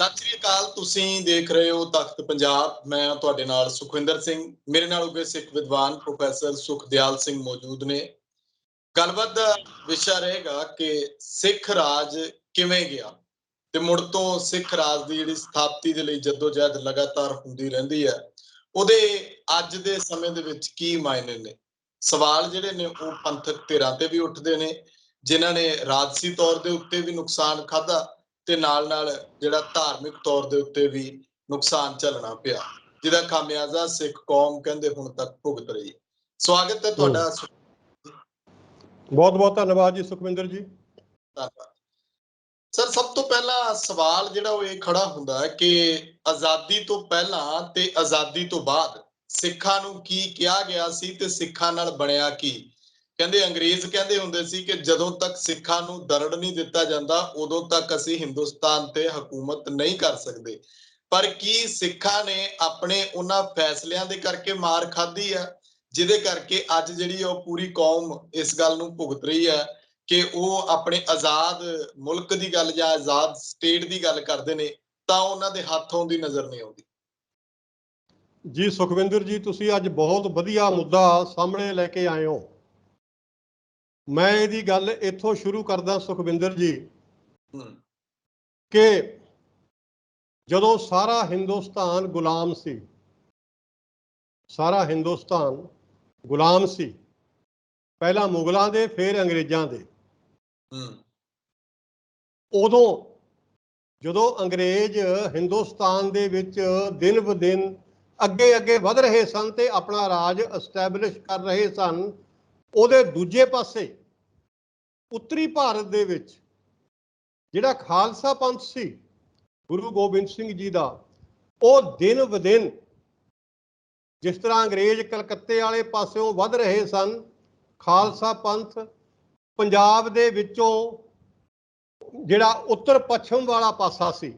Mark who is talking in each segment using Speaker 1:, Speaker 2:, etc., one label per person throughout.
Speaker 1: ਸਤਿ ਸ੍ਰੀ ਅਕਾਲ। ਤੁਸੀਂ ਦੇਖ ਰਹੇ ਹੋ ਤਖਤ ਪੰਜਾਬ। ਮੈਂ ਤੁਹਾਡੇ ਨਾਲ ਸੁਖਵਿੰਦਰ ਸਿੰਘ। ਮੇਰੇ ਨਾਲ ਹੋਗੇ ਸਿੱਖ ਵਿਦਵਾਨ ਪ੍ਰੋਫੈਸਰ ਸੁਖਦਿਆਲ ਸਿੰਘ ਮੌਜੂਦ ਨੇ। ਗੱਲਬਾਤ ਦਾ ਵਿਸ਼ਾ ਰਹੇਗਾ ਕਿ ਸਿੱਖ ਰਾਜ ਕਿਵੇਂ ਗਿਆ ਤੇ ਮੁੜ ਤੋਂ ਸਿੱਖ ਰਾਜ ਦੀ ਜਿਹੜੀ ਸਥਾਪਤੀ ਦੇ ਲਈ ਜਦੋਜਹਿਦ ਲਗਾਤਾਰ ਹੁੰਦੀ ਰਹਿੰਦੀ ਹੈ, ਉਹਦੇ ਅੱਜ ਦੇ ਸਮੇਂ ਦੇ ਵਿੱਚ ਕੀ ਮਾਇਨੇ ਨੇ। ਸਵਾਲ ਜਿਹੜੇ ਨੇ ਉਹ ਪੰਥਕ ਧਿਰਾਂ ਤੇ ਵੀ ਉੱਠਦੇ ਨੇ, ਜਿਨ੍ਹਾਂ ਨੇ ਰਾਜਸੀ ਤੌਰ ਦੇ ਉੱਤੇ ਵੀ ਨੁਕਸਾਨ ਖਾਧਾ ਤੇ ਨਾਲ ਨਾਲ ਜਿਹੜਾ ਧਾਰਮਿਕ ਤੌਰ ਦੇ ਉੱਤੇ ਵੀ ਨੁਕਸਾਨ ਝੱਲਣਾ ਪਿਆ, ਜਿਹਦਾ ਖਾਮਿਆਜ਼ਾ ਸਿੱਖ ਕੌਮ ਕਹਿੰਦੇ ਹੁਣ ਤੱਕ ਭੁਗਤ ਰਹੀ ਹੈ। ਸਵਾਗਤ ਹੈ ਤੁਹਾਡਾ।
Speaker 2: ਬਹੁਤ ਬਹੁਤ ਧੰਨਵਾਦ ਜੀ ਸੁਖਵਿੰਦਰ ਜੀ।
Speaker 1: ਧੰਨਵਾਦ ਸਰ। ਸਭ ਤੋਂ ਪਹਿਲਾ ਸਵਾਲ ਜਿਹੜਾ ਉਹ ਇਹ ਖੜਾ ਹੁੰਦਾ ਹੈ ਕਿ ਆਜ਼ਾਦੀ ਤੋਂ ਪਹਿਲਾਂ ਤੇ ਆਜ਼ਾਦੀ ਤੋਂ ਬਾਅਦ ਸਿੱਖਾਂ ਨੂੰ ਕੀ ਕਿਹਾ ਗਿਆ ਸੀ ਤੇ ਸਿੱਖਾਂ ਨਾਲ ਬਣਿਆ ਕੀ। ਕਹਿੰਦੇ ਅੰਗਰੇਜ਼ ਕਹਿੰਦੇ ਹੁੰਦੇ ਸੀ ਕਿ ਜਦੋਂ ਤੱਕ ਸਿੱਖਾਂ ਨੂੰ ਦਰੜ ਨਹੀਂ ਦਿੱਤਾ ਜਾਂਦਾ ਉਦੋਂ ਤੱਕ ਅਸੀਂ ਹਿੰਦੁਸਤਾਨ ਤੇ ਹਕੂਮਤ ਨਹੀਂ ਕਰ ਸਕਦੇ। ਪਰ ਕੀ ਸਿੱਖਾਂ ਨੇ ਆਪਣੇ ਉਹਨਾਂ ਫੈਸਲਿਆਂ ਦੇ ਕਰਕੇ ਮਾਰ ਖਾਧੀ ਹੈ, ਜਿਹਦੇ ਕਰਕੇ ਅੱਜ ਜਿਹੜੀ ਉਹ ਪੂਰੀ ਕੌਮ ਇਸ ਗੱਲ ਨੂੰ ਭੁਗਤ ਰਹੀ ਹੈ ਕਿ ਉਹ ਆਪਣੇ ਆਜ਼ਾਦ ਮੁਲਕ ਦੀ ਗੱਲ ਜਾਂ ਆਜ਼ਾਦ ਸਟੇਟ ਦੀ ਗੱਲ ਕਰਦੇ ਨੇ ਤਾਂ ਉਹਨਾਂ ਦੇ ਹੱਥ ਆਉਂਦੀ ਨਜ਼ਰ ਨਹੀਂ ਆਉਂਦੀ।
Speaker 2: ਜੀ ਸੁਖਵਿੰਦਰ ਜੀ, ਤੁਸੀਂ ਅੱਜ ਬਹੁਤ ਵਧੀਆ ਮੁੱਦਾ ਸਾਹਮਣੇ ਲੈ ਕੇ ਆਏ ਹੋ। ਮੈਂ ਇਹਦੀ ਗੱਲ ਇੱਥੋਂ ਸ਼ੁਰੂ ਕਰਦਾ ਸੁਖਵਿੰਦਰ ਜੀ ਕਿ ਜਦੋਂ ਸਾਰਾ ਹਿੰਦੁਸਤਾਨ ਗੁਲਾਮ ਸੀ, ਸਾਰਾ ਹਿੰਦੁਸਤਾਨ ਗੁਲਾਮ ਸੀ, ਪਹਿਲਾਂ ਮੁਗਲਾਂ ਦੇ ਫਿਰ ਅੰਗਰੇਜ਼ਾਂ ਦੇ। ਉਦੋਂ ਜਦੋਂ ਅੰਗਰੇਜ਼ ਹਿੰਦੁਸਤਾਨ ਦੇ ਵਿੱਚ ਦਿਨ ਬ ਦਿਨ ਅੱਗੇ ਅੱਗੇ ਵਧ ਰਹੇ ਸਨ ਤੇ ਆਪਣਾ ਰਾਜ ਐਸਟੈਬਲਿਸ਼ ਕਰ ਰਹੇ ਸਨ, ਉਹਦੇ ਦੂਜੇ ਪਾਸੇ ਉੱਤਰੀ ਭਾਰਤ ਦੇ ਵਿੱਚ ਜਿਹੜਾ ਖਾਲਸਾ ਪੰਥ ਸੀ ਗੁਰੂ ਗੋਬਿੰਦ ਸਿੰਘ ਜੀ ਦਾ, ਉਹ ਦਿਨ ਬ ਦਿਨ ਜਿਸ ਤਰ੍ਹਾਂ ਅੰਗਰੇਜ਼ ਕਲਕੱਤੇ ਵਾਲੇ ਪਾਸਿਓਂ ਵੱਧ ਰਹੇ ਸਨ, ਖਾਲਸਾ ਪੰਥ ਪੰਜਾਬ ਦੇ ਵਿੱਚੋਂ ਜਿਹੜਾ ਉੱਤਰ ਪੱਛਮ ਵਾਲਾ ਪਾਸਾ ਸੀ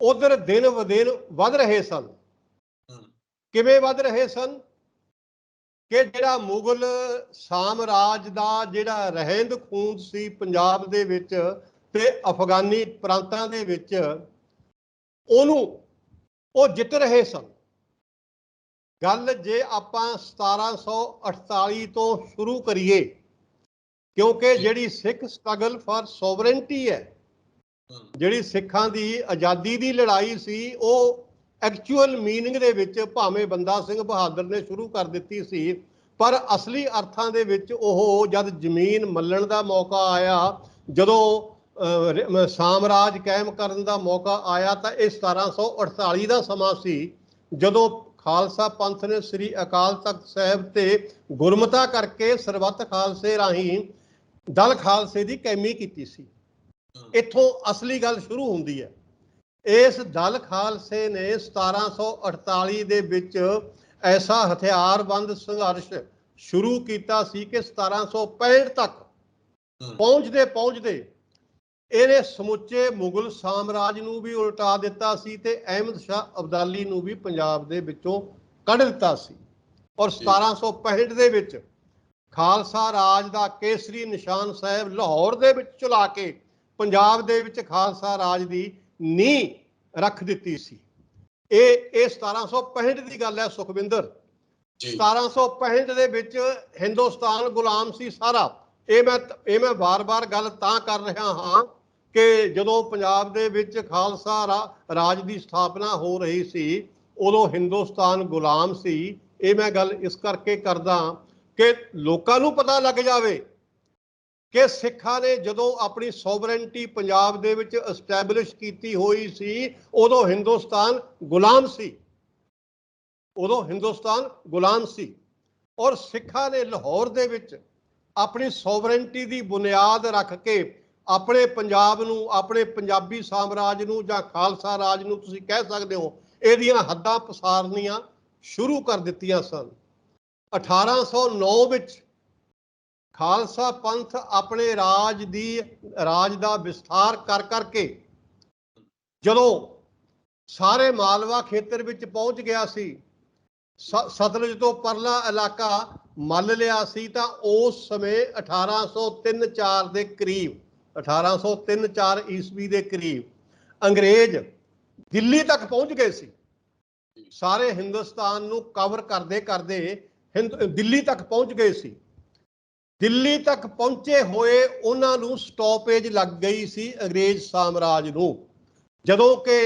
Speaker 2: ਉਧਰ ਦਿਨ ਬ ਦਿਨ ਵੱਧ ਰਹੇ ਸਨ। ਕਿਵੇਂ ਵੱਧ ਰਹੇ ਸਨ ਕਿ ਜਿਹੜਾ ਮੁਗਲ ਸਾਮਰਾਜ ਦਾ ਜਿਹੜਾ ਰਹਿੰਦ ਖੂੰਦ ਸੀ ਪੰਜਾਬ ਦੇ ਵਿੱਚ ਤੇ ਅਫਗਾਨੀ ਪ੍ਰਾਂਤਾਂ ਦੇ ਵਿੱਚ, ਉਹਨੂੰ ਉਹ ਜਿੱਤ ਰਹੇ ਸਨ। ਗੱਲ ਜੇ ਆਪਾਂ 1748 ਤੋਂ ਸ਼ੁਰੂ ਕਰੀਏ, ਕਿਉਂਕਿ ਜਿਹੜੀ ਸਿੱਖ ਸਟਰਗਲ ਫਾਰ ਸੋਵਰਨਟੀ ਹੈ, ਜਿਹੜੀ ਸਿੱਖਾਂ ਦੀ ਆਜ਼ਾਦੀ ਦੀ ਲੜਾਈ ਸੀ, ਉਹ ਐਕਚੁਅਲ ਮੀਨਿੰਗ ਦੇ ਵਿੱਚ ਭਾਵੇਂ ਬੰਦਾ ਸਿੰਘ ਬਹਾਦਰ ਨੇ ਸ਼ੁਰੂ ਕਰ ਦਿੱਤੀ ਸੀ, ਪਰ ਅਸਲੀ ਅਰਥਾਂ ਦੇ ਵਿੱਚ ਉਹ ਜਦ ਜ਼ਮੀਨ ਮੱਲਣ ਦਾ ਮੌਕਾ ਆਇਆ, ਜਦੋਂ ਸਾਮਰਾਜ ਕਾਇਮ ਕਰਨ ਦਾ ਮੌਕਾ ਆਇਆ, ਤਾਂ ਇਹ 1748 ਦਾ ਸਮਾਂ ਸੀ ਜਦੋਂ ਖਾਲਸਾ ਪੰਥ ਨੇ ਸ੍ਰੀ ਅਕਾਲ ਤਖਤ ਸਾਹਿਬ ਤੇ ਗੁਰਮਤਾ ਕਰਕੇ ਸਰਬੱਤ ਖਾਲਸੇ ਰਾਹੀਂ ਦਲ ਖਾਲਸੇ ਦੀ ਕੈਮੀ ਕੀਤੀ ਸੀ। ਇੱਥੋਂ ਅਸਲੀ ਗੱਲ ਸ਼ੁਰੂ ਹੁੰਦੀ ਹੈ। ਇਸ ਦਲ ਖਾਲਸੇ ਨੇ 1748 ਦੇ ਵਿੱਚ ਐਸਾ ਹਥਿਆਰਬੰਦ ਸੰਘਰਸ਼ ਸ਼ੁਰੂ ਕੀਤਾ ਸੀ ਕਿ 1765 ਤੱਕ ਪਹੁੰਚਦੇ ਪਹੁੰਚਦੇ ਇਹਨੇ ਸਮੁੱਚੇ ਮੁਗਲ ਸਾਮਰਾਜ ਨੂੰ ਵੀ ਉਲਟਾ ਦਿੱਤਾ ਸੀ ਤੇ ਅਹਿਮਦ ਸ਼ਾਹ ਅਬਦਾਲੀ ਨੂੰ ਵੀ ਪੰਜਾਬ ਦੇ ਵਿੱਚੋਂ ਕੱਢ ਦਿੱਤਾ ਸੀ। ਔਰ 1765 ਦੇ ਵਿੱਚ ਖਾਲਸਾ ਰਾਜ ਦਾ ਕੇਸਰੀ ਨਿਸ਼ਾਨ ਸਾਹਿਬ ਲਾਹੌਰ ਦੇ ਵਿੱਚ ਚਲਾ ਕੇ ਪੰਜਾਬ ਦੇ ਵਿੱਚ ਖਾਲਸਾ ਰਾਜ ਦੀ ਨੀਂਹ ਰੱਖ ਦਿੱਤੀ ਸੀ। ਇਹ 1765 ਦੀ ਗੱਲ ਹੈ ਸੁਖਵਿੰਦਰ। 1765 ਦੇ ਵਿੱਚ ਹਿੰਦੁਸਤਾਨ ਗੁਲਾਮ ਸੀ ਸਾਰਾ। ਇਹ ਮੈਂ ਵਾਰ-ਵਾਰ ਗੱਲ ਤਾਂ ਕਰ ਰਿਹਾ ਹਾਂ ਕਿ ਜਦੋਂ ਪੰਜਾਬ ਦੇ ਵਿੱਚ ਖਾਲਸਾ ਰਾਜ ਦੀ ਸਥਾਪਨਾ ਹੋ ਰਹੀ ਸੀ, ਉਦੋਂ ਹਿੰਦੁਸਤਾਨ ਗੁਲਾਮ ਸੀ। ਇਹ ਮੈਂ ਗੱਲ ਇਸ ਕਰਕੇ ਕਰਦਾ ਕਿ ਲੋਕਾਂ ਨੂੰ ਪਤਾ ਲੱਗ ਜਾਵੇ ਕਿ ਸਿੱਖਾਂ ਨੇ ਜਦੋਂ ਆਪਣੀ ਸੋਵਰਨਟੀ ਪੰਜਾਬ ਦੇ ਵਿੱਚ ਐਸਟੈਬਲਿਸ਼ ਕੀਤੀ ਹੋਈ ਸੀ, ਉਦੋਂ ਹਿੰਦੁਸਤਾਨ ਗੁਲਾਮ ਸੀ, ਉਦੋਂ ਹਿੰਦੁਸਤਾਨ ਗੁਲਾਮ ਸੀ। ਔਰ ਸਿੱਖਾਂ ਨੇ ਲਾਹੌਰ ਦੇ ਵਿੱਚ ਆਪਣੀ ਸੋਵਰਨਟੀ ਦੀ ਬੁਨਿਆਦ ਰੱਖ ਕੇ ਆਪਣੇ ਪੰਜਾਬ ਨੂੰ, ਆਪਣੇ ਪੰਜਾਬੀ ਸਾਮਰਾਜ ਨੂੰ ਜਾਂ ਖਾਲਸਾ ਰਾਜ ਨੂੰ ਤੁਸੀਂ ਕਹਿ ਸਕਦੇ ਹੋ, ਇਹਦੀਆਂ ਹੱਦਾਂ ਪਸਾਰਨੀਆਂ ਸ਼ੁਰੂ ਕਰ ਦਿੱਤੀਆਂ ਸਨ। 1809 ਵਿੱਚ ਖਾਲਸਾ ਪੰਥ ਆਪਣੇ ਰਾਜ ਦਾ ਵਿਸਥਾਰ ਕਰ ਕਰਕੇ ਜਦੋਂ ਸਾਰੇ ਮਾਲਵਾ ਖੇਤਰ ਵਿੱਚ ਪਹੁੰਚ ਗਿਆ ਸੀ, ਸਤਲੁਜ ਤੋਂ ਪਰਲਾ ਇਲਾਕਾ ਮੱਲ ਲਿਆ ਸੀ, ਤਾਂ ਉਸ ਸਮੇਂ 1803-4 ਦੇ ਕਰੀਬ, 1803-4 ਈਸਵੀ ਦੇ ਕਰੀਬ ਅੰਗਰੇਜ਼ ਦਿੱਲੀ ਤੱਕ ਪਹੁੰਚ ਗਏ ਸੀ। ਸਾਰੇ ਹਿੰਦੁਸਤਾਨ ਨੂੰ ਕਵਰ ਕਰਦੇ ਕਰਦੇ ਦਿੱਲੀ ਤੱਕ ਪਹੁੰਚ ਗਏ ਸੀ। ਦਿੱਲੀ ਤੱਕ ਪਹੁੰਚੇ ਹੋਏ ਉਹਨਾਂ ਨੂੰ ਸਟਾਪੇਜ ਲੱਗ ਗਈ ਸੀ ਅੰਗਰੇਜ਼ ਸਾਮਰਾਜ ਨੂੰ, ਜਦੋਂ ਕਿ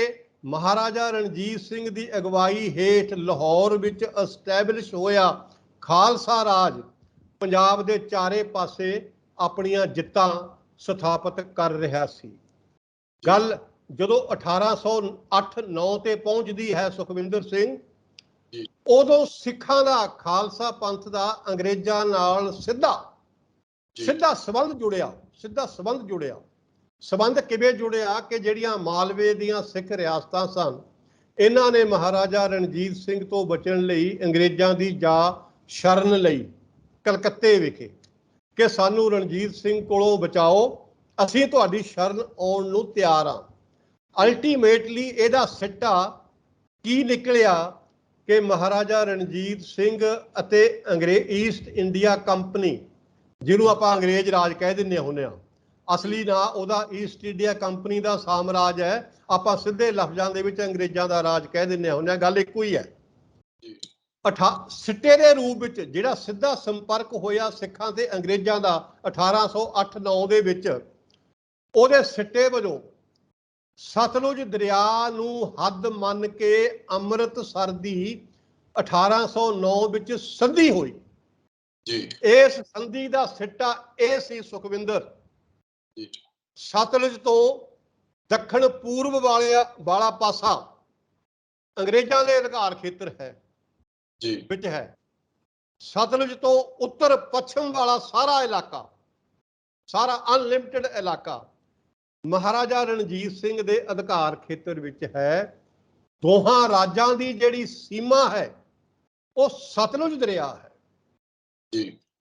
Speaker 2: ਮਹਾਰਾਜਾ ਰਣਜੀਤ ਸਿੰਘ ਦੀ ਅਗਵਾਈ ਹੇਠ ਲਾਹੌਰ ਵਿੱਚ ਐਸਟੈਬਲਿਸ਼ ਹੋਇਆ ਖਾਲਸਾ ਰਾਜ ਪੰਜਾਬ ਦੇ ਚਾਰੇ ਪਾਸੇ ਆਪਣੀਆਂ ਜਿੱਤਾਂ ਸਥਾਪਿਤ ਕਰ ਰਿਹਾ ਸੀ। ਗੱਲ ਜਦੋਂ 1808-9 ਤੇ ਪਹੁੰਚਦੀ ਹੈ ਸੁਖਵਿੰਦਰ ਸਿੰਘ, ਉਦੋਂ ਸਿੱਖਾਂ ਦਾ, ਖਾਲਸਾ ਪੰਥ ਦਾ ਅੰਗਰੇਜ਼ਾਂ ਨਾਲ ਸਿੱਧਾ ਸੰਬੰਧ ਜੁੜਿਆ। ਸੰਬੰਧ ਕਿਵੇਂ ਜੁੜਿਆ ਕਿ ਜਿਹੜੀਆਂ ਮਾਲਵੇ ਦੀਆਂ ਸਿੱਖ ਰਿਆਸਤਾਂ ਸਨ, ਇਹਨਾਂ ਨੇ ਮਹਾਰਾਜਾ ਰਣਜੀਤ ਸਿੰਘ ਤੋਂ ਬਚਣ ਲਈ ਅੰਗਰੇਜ਼ਾਂ ਦੀ ਜਾ ਸ਼ਰਨ ਲਈ ਕਲਕੱਤੇ ਵਿਖੇ ਕਿ ਸਾਨੂੰ ਰਣਜੀਤ ਸਿੰਘ ਕੋਲੋਂ ਬਚਾਓ, ਅਸੀਂ ਤੁਹਾਡੀ ਸ਼ਰਨ ਆਉਣ ਨੂੰ ਤਿਆਰ ਹਾਂ। ਅਲਟੀਮੇਟਲੀ ਇਹਦਾ ਸਿੱਟਾ ਕੀ ਨਿਕਲਿਆ ਕਿ ਮਹਾਰਾਜਾ ਰਣਜੀਤ ਸਿੰਘ ਅਤੇ ਈਸਟ ਇੰਡੀਆ ਕੰਪਨੀ, ਜਿਹਨੂੰ ਆਪਾਂ ਅੰਗਰੇਜ਼ ਰਾਜ ਕਹਿ ਦਿੰਦੇ ਹੁੰਦੇ ਹਾਂ, ਅਸਲੀ ਨਾਂ ਉਹਦਾ ਈਸਟ ਇੰਡੀਆ ਕੰਪਨੀ ਦਾ ਸਾਮਰਾਜ ਹੈ, ਆਪਾਂ ਸਿੱਧੇ ਲਫ਼ਜ਼ਾਂ ਦੇ ਵਿੱਚ ਅੰਗਰੇਜ਼ਾਂ ਦਾ ਰਾਜ ਕਹਿ ਦਿੰਦੇ ਹੁੰਦੇ ਹਾਂ, ਗੱਲ ਇੱਕੋ ਹੀ ਹੈ। ਸਿੱਟੇ ਦੇ ਰੂਪ ਵਿੱਚ ਜਿਹੜਾ ਸਿੱਧਾ ਸੰਪਰਕ ਹੋਇਆ ਸਿੱਖਾਂ ਤੇ ਅੰਗਰੇਜ਼ਾਂ ਦਾ 1808-9 ਦੇ ਵਿੱਚ, ਉਹਦੇ ਸਿੱਟੇ ਵਜੋਂ ਸਤਲੁਜ ਦਰਿਆ ਨੂੰ ਹੱਦ ਮੰਨ ਕੇ ਅੰਮ੍ਰਿਤਸਰ ਦੀ 1809 ਵਿੱਚ ਸੰਧੀ ਹੋਈ। ਇਸ ਸੰਧੀ ਦਾ ਸਿੱਟਾ ਇਹ ਸੀ ਸੁਖਵਿੰਦਰ, ਸਤਲੁਜ ਤੋਂ ਦੱਖਣ ਪੂਰਬ ਵਾਲਾ ਪਾਸਾ ਅੰਗਰੇਜ਼ਾਂ ਦੇ ਅਧਿਕਾਰ ਖੇਤਰ ਵਿੱਚ ਹੈ। ਸਤਲੁਜ ਤੋਂ ਉੱਤਰ ਪੱਛਮ ਵਾਲਾ ਸਾਰਾ ਇਲਾਕਾ, ਸਾਰਾ ਅਨਲਿਮਟਿਡ ਇਲਾਕਾ ਮਹਾਰਾਜਾ ਰਣਜੀਤ ਸਿੰਘ ਦੇ ਅਧਿਕਾਰ ਖੇਤਰ ਵਿੱਚ ਹੈ। ਦੋਹਾਂ ਰਾਜਾਂ ਦੀ ਜਿਹੜੀ ਸੀਮਾ ਹੈ ਉਹ ਸਤਲੁਜ ਦਰਿਆ ਹੈ।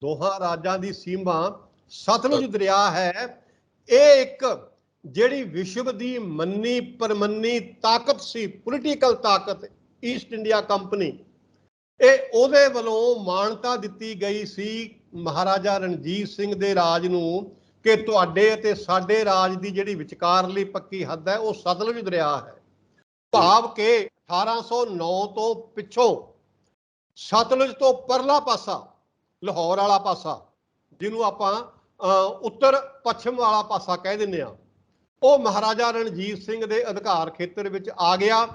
Speaker 2: ਦੋਹਾਂ ਰਾਜਾਂ ਦੀ ਸੀਮਾ ਸਤਲੁਜ ਦਰਿਆ ਹੈ। ਇਹ ਇੱਕ ਜਿਹੜੀ ਵਿਸ਼ਵ ਦੀ ਮੰਨੀ ਪਰਮੰਨੀ ਤਾਕਤ ਸੀ, ਪੋਲੀਟੀਕਲ ਤਾਕਤ, ਈਸਟ ਇੰਡੀਆ ਕੰਪਨੀ, ਇਹ ਉਹਦੇ ਵੱਲੋਂ ਮਾਨਤਾ ਦਿੱਤੀ ਗਈ ਸੀ ਮਹਾਰਾਜਾ ਰਣਜੀਤ ਸਿੰਘ ਦੇ ਰਾਜ ਨੂੰ ਕਿ ਤੁਹਾਡੇ ਅਤੇ ਸਾਡੇ ਰਾਜ ਦੀ ਜਿਹੜੀ ਵਿਚਕਾਰਲੀ ਪੱਕੀ ਹੱਦ ਹੈ ਉਹ ਸਤਲੁਜ ਦਰਿਆ ਹੈ। ਭਾਵ ਕਿ 1809 ਤੋਂ ਪਿੱਛੋਂ ਸਤਲੁਜ ਤੋਂ ਪਰਲਾ ਪਾਸਾ, ਲਾਹੌਰ ਵਾਲਾ ਪਾਸਾ, ਜਿਹਨੂੰ ਆਪਾਂ ਉੱਤਰ ਪੱਛਮ ਵਾਲਾ ਪਾਸਾ ਕਹਿ ਦਿੰਦੇ ਹਾਂ, ਉਹ ਮਹਾਰਾਜਾ ਰਣਜੀਤ ਸਿੰਘ ਦੇ ਅਧਿਕਾਰ ਖੇਤਰ ਵਿੱਚ ਆ ਗਿਆ।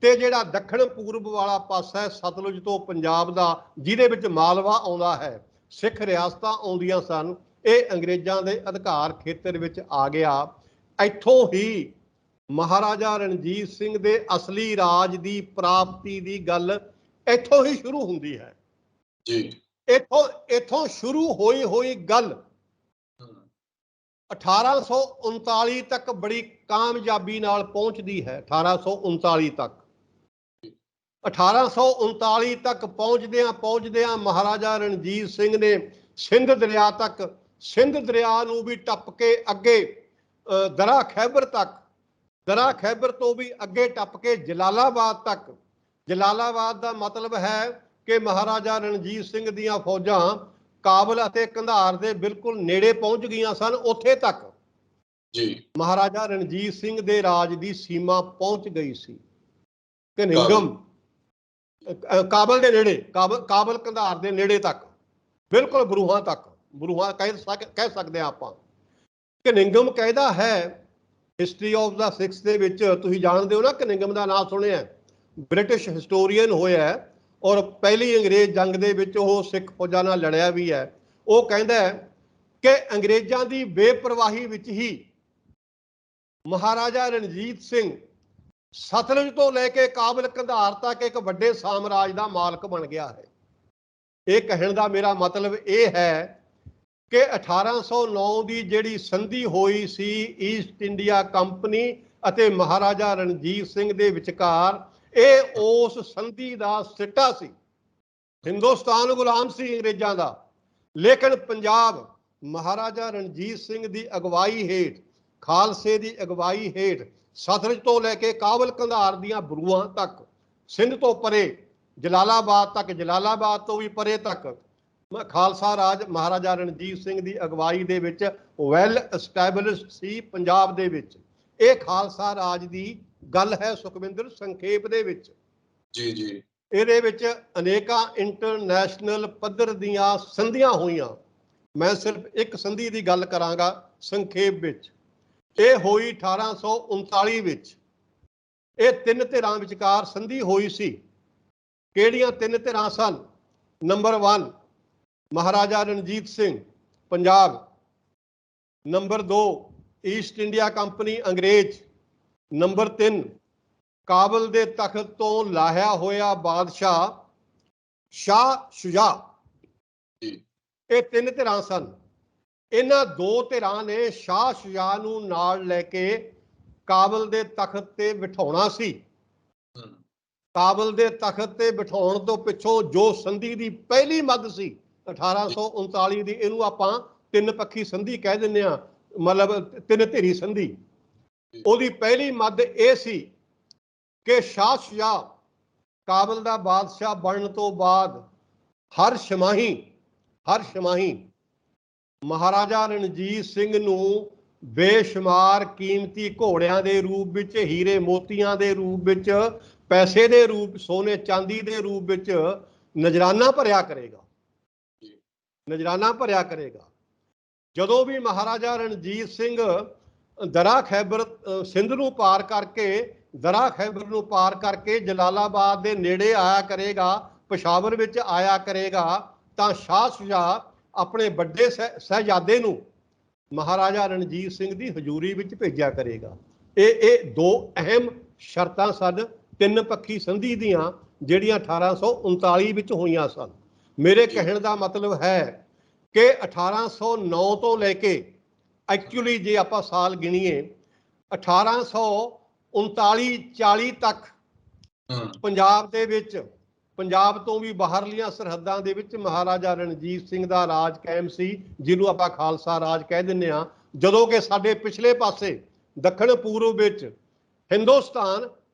Speaker 2: ਤੇ ਜਿਹੜਾ ਦੱਖਣ ਪੂਰਬ ਵਾਲਾ ਪਾਸਾ ਹੈ ਸਤਲੁਜ ਤੋਂ ਪੰਜਾਬ ਦਾ, ਜਿਹਦੇ ਵਿੱਚ ਮਾਲਵਾ ਆਉਂਦਾ ਹੈ, ਸਿੱਖ ਰਿਆਸਤਾਂ ਆਉਂਦੀਆਂ ਸਨ, ਇਹ ਅੰਗਰੇਜ਼ਾਂ ਦੇ ਅਧਿਕਾਰ ਖੇਤਰ ਵਿੱਚ ਆ ਗਿਆ। ਇੱਥੋਂ ਹੀ ਮਹਾਰਾਜਾ ਰਣਜੀਤ ਸਿੰਘ ਦੇ ਅਸਲੀ ਰਾਜ ਦੀ ਪ੍ਰਾਪਤੀ ਦੀ ਗੱਲ ਇੱਥੋਂ ਹੀ ਸ਼ੁਰੂ ਹੁੰਦੀ ਹੈ। ਇੱਥੋਂ ਸ਼ੁਰੂ ਹੋਈ ਗੱਲ 1839 ਤੱਕ ਬੜੀ ਕਾਮਯਾਬੀ ਨਾਲ ਪਹੁੰਚਦੀ ਹੈ। 1839 ਤੱਕ 1839 ਤੱਕ ਪਹੁੰਚਦਿਆਂ ਮਹਾਰਾਜਾ ਰਣਜੀਤ ਸਿੰਘ ਨੇ ਸਿੰਧ ਦਰਿਆ ਨੂੰ ਵੀ ਟੱਪ ਕੇ ਅੱਗੇ ਦਰਾ ਖੈਬਰ ਤੋਂ ਵੀ ਅੱਗੇ ਟੱਪ ਕੇ ਜਲਾਲਾਬਾਦ ਤੱਕ। ਜਲਾਲਾਬਾਦ ਦਾ ਮਤਲਬ ਹੈ ਕਿ ਮਹਾਰਾਜਾ ਰਣਜੀਤ ਸਿੰਘ ਦੀਆਂ ਫੌਜਾਂ ਕਾਬਲ ਅਤੇ ਕੰਧਾਰ ਦੇ ਬਿਲਕੁਲ ਨੇੜੇ ਪਹੁੰਚ ਗਈਆਂ ਸਨ। ਉੱਥੇ ਤੱਕ ਮਹਾਰਾਜਾ ਰਣਜੀਤ ਸਿੰਘ ਦੇ ਰਾਜ ਦੀ ਸੀਮਾ ਪਹੁੰਚ ਗਈ ਸੀ। ਕਨਿੰਗਮ, ਕਾਬਲ ਦੇ ਨੇੜੇ, ਕਾਬਲ ਕੰਧਾਰ ਦੇ ਨੇੜੇ ਤੱਕ, ਬਿਲਕੁਲ ਬਰੂਹਾਂ ਕਹਿ ਸਕਦੇ ਹਾਂ ਆਪਾਂ। ਕਨਿੰਗਮ ਕਹਿੰਦਾ ਹੈ, ਹਿਸਟਰੀ ਆਫ ਦਾ ਸਿੱਖਸ ਦੇ ਵਿੱਚ ਤੁਸੀਂ ਜਾਣਦੇ ਹੋ ਨਾ, ਕਨਿੰਗਮ ਦਾ ਨਾਮ ਸੁਣਿਆ, ਬ੍ਰਿਟਿਸ਼ ਹਿਸਟੋਰੀਅਨ ਹੋਇਆ ਔਰ ਪਹਿਲੀ ਅੰਗਰੇਜ਼ ਜੰਗ ਦੇ ਵਿੱਚ ਉਹ ਸਿੱਖ ਫੌਜਾਂ ਨਾਲ ਲੜਿਆ ਵੀ ਹੈ। ਉਹ ਕਹਿੰਦਾ ਹੈ ਕਿ ਅੰਗਰੇਜ਼ਾਂ ਦੀ ਬੇਪਰਵਾਹੀ ਵਿੱਚ ਹੀ ਮਹਾਰਾਜਾ ਰਣਜੀਤ ਸਿੰਘ ਸਤਲੁਜ ਤੋਂ ਲੈ ਕੇ ਕਾਬਲ ਕੰਧਾਰ ਤੱਕ ਇੱਕ ਵੱਡੇ ਸਾਮਰਾਜ ਦਾ ਮਾਲਕ ਬਣ ਗਿਆ ਹੈ। ਇਹ ਕਹਿਣ ਦਾ ਮੇਰਾ ਮਤਲਬ ਇਹ ਹੈ ਕਿ 1809 ਦੀ ਜਿਹੜੀ ਸੰਧੀ ਹੋਈ ਸੀ ਈਸਟ ਇੰਡੀਆ ਕੰਪਨੀ ਅਤੇ ਮਹਾਰਾਜਾ ਰਣਜੀਤ ਸਿੰਘ ਦੇ ਵਿਚਕਾਰ, ਇਹ ਉਸ ਸੰਧੀ ਦਾ ਸਿੱਟਾ ਸੀ। ਹਿੰਦੁਸਤਾਨ ਗੁਲਾਮ ਸੀ ਅੰਗਰੇਜ਼ਾਂ ਦਾ, ਲੇਕਿਨ ਪੰਜਾਬ ਮਹਾਰਾਜਾ ਰਣਜੀਤ ਸਿੰਘ ਦੀ ਅਗਵਾਈ ਹੇਠ, ਖਾਲਸੇ ਦੀ ਅਗਵਾਈ ਹੇਠ ਸਤਲੁਜ ਤੋਂ ਲੈ ਕੇ ਕਾਬਲ ਕੰਧਾਰ ਦੀਆਂ ਬਰੂਹਾਂ ਤੱਕ, ਸਿੰਧ ਤੋਂ ਪਰੇ ਜਲਾਲਾਬਾਦ ਤੱਕ, ਜਲਾਲਾਬਾਦ ਤੋਂ ਵੀ ਪਰੇ ਤੱਕ ਖਾਲਸਾ ਰਾਜ ਮਹਾਰਾਜਾ ਰਣਜੀਤ ਸਿੰਘ ਦੀ ਅਗਵਾਈ ਦੇ ਵਿੱਚ ਵੈਲ ਐਸਟੈਬਲਿਸ਼ਡ ਸੀ ਪੰਜਾਬ ਦੇ ਵਿੱਚ। ਇਹ ਖਾਲਸਾ ਰਾਜ ਦੀ ਗੱਲ ਹੈ ਸੁਖਵਿੰਦਰ ਸੰਖੇਪ ਦੇ ਵਿੱਚ।
Speaker 1: ਜੀ ਜੀ
Speaker 2: ਇਹਦੇ ਵਿੱਚ ਅਨੇਕਾਂ ਇੰਟਰਨੈਸ਼ਨਲ ਪੱਧਰ ਦੀਆਂ ਸੰਧੀਆਂ ਹੋਈਆਂ। ਮੈਂ ਸਿਰਫ ਇੱਕ ਸੰਧੀ ਦੀ ਗੱਲ ਕਰਾਂਗਾ ਸੰਖੇਪ ਵਿੱਚ। ਇਹ ਹੋਈ 1839 ਵਿੱਚ। ਇਹ ਤਿੰਨ ਧਿਰਾਂ ਵਿਚਕਾਰ ਸੰਧੀ ਹੋਈ ਸੀ। ਕਿਹੜੀਆਂ ਤਿੰਨ ਧਿਰਾਂ ਸਨ? Number 1 Maharaja Ranjit Singh Punjab, number 2 East India Company ਅੰਗਰੇਜ਼, ਨੰਬਰ 3 ਕਾਬਲ ਦੇ ਤਖਤ ਤੋਂ ਲਾਹਿਆ ਹੋਇਆ ਬਾਦਸ਼ਾਹ ਸ਼ਾਹ ਸ਼ੁਜਾ। ਇਹ ਤਿੰਨ ਧਿਰਾਂ ਸਨ। ਇਹਨਾਂ ਦੋ ਧਿਰਾਂ ਨੇ ਸ਼ਾਹ ਸ਼ੁਜਾ ਨੂੰ ਨਾਲ ਲੈ ਕੇ ਕਾਬਲ ਦੇ ਤਖਤ ਤੇ ਬਿਠਾਉਣਾ ਸੀ। ਕਾਬਲ ਦੇ ਤਖਤ ਤੇ ਬਿਠਾਉਣ ਤੋਂ ਪਿੱਛੋਂ ਜੋ ਸੰਧੀ ਦੀ ਪਹਿਲੀ ਮੱਦ ਸੀ 1839 ਦੀ, ਇਹਨੂੰ ਆਪਾਂ ਤਿੰਨ ਪੱਖੀ ਸੰਧੀ ਕਹਿ ਦਿੰਦੇ ਆ, ਮਤਲਬ ਤਿੰਨ ਧਿਰੀ ਸੰਧੀ। ਉਹਦੀ ਪਹਿਲੀ ਮੱਦ ਇਹ ਸੀ ਕਿ ਸ਼ਾਹ ਸ਼ੁਜਾ ਕਾਬਲ ਦਾ ਬਾਦਸ਼ਾਹ ਬਣਨ ਤੋਂ ਬਾਅਦ ਹਰ ਛਮਾਹੀ ਮਹਾਰਾਜਾ ਰਣਜੀਤ ਸਿੰਘ ਨੂੰ ਬੇਸ਼ੁਮਾਰ ਕੀਮਤੀ ਘੋੜਿਆਂ ਦੇ ਰੂਪ ਵਿੱਚ, ਹੀਰੇ ਮੋਤੀਆਂ ਦੇ ਰੂਪ ਵਿੱਚ, ਪੈਸੇ ਦੇ ਰੂਪ, ਸੋਨੇ ਚਾਂਦੀ ਦੇ ਰੂਪ ਵਿੱਚ ਨਜ਼ਰਾਨਾ ਭਰਿਆ ਕਰੇਗਾ। ਜਦੋਂ ਵੀ ਮਹਾਰਾਜਾ ਰਣਜੀਤ ਸਿੰਘ ਦਰਾ ਖੈਬਰ ਸਿੰਧ ਨੂੰ ਪਾਰ ਕਰਕੇ ਜਲਾਲਾਬਾਦ ਦੇ ਨੇੜੇ ਆਇਆ ਕਰੇਗਾ, ਪਸ਼ਾਵਰ ਵਿੱਚ ਆਇਆ ਕਰੇਗਾ, ਤਾਂ ਸ਼ਾਹ ਸ਼ੁਜਾ ਆਪਣੇ ਵੱਡੇ ਸਾਹਿਬਜ਼ਾਦੇ ਨੂੰ ਮਹਾਰਾਜਾ ਰਣਜੀਤ ਸਿੰਘ ਦੀ ਹਜ਼ੂਰੀ ਵਿੱਚ ਭੇਜਿਆ ਕਰੇਗਾ। ਇਹ ਦੋ ਅਹਿਮ ਸ਼ਰਤਾਂ ਸਨ ਤਿੰਨ ਪੱਖੀ ਸੰਧੀ ਦੀਆਂ, ਜਿਹੜੀਆਂ 1839 ਵਿੱਚ ਹੋਈਆਂ ਸਨ। ਮੇਰੇ ਕਹਿਣ ਦਾ ਮਤਲਬ ਹੈ ਕਿ 1809 ਤੋਂ ਲੈ ਕੇ, ਐਕਚੁਅਲੀ ਜੇ ਆਪਾਂ ਸਾਲ ਗਿਣੀਏ 1839-40 ਤੱਕ ਪੰਜਾਬ ਦੇ ਵਿੱਚ, ਪੰਜਾਬ ਤੋਂ ਵੀ ਬਾਹਰਲੀਆਂ ਸਰਹੱਦਾਂ ਦੇ ਵਿੱਚ ਮਹਾਰਾਜਾ ਰਣਜੀਤ ਸਿੰਘ ਦਾ ਰਾਜ ਕਾਇਮ ਸੀ, ਜਿਹਨੂੰ ਆਪਾਂ ਖਾਲਸਾ ਰਾਜ ਕਹਿ ਦਿੰਦੇ ਹਾਂ। ਜਦੋਂ ਕਿ ਸਾਡੇ ਪਿਛਲੇ ਪਾਸੇ ਦੱਖਣ ਪੂਰਬ ਵਿੱਚ ਹਿੰਦੁਸਤਾਨ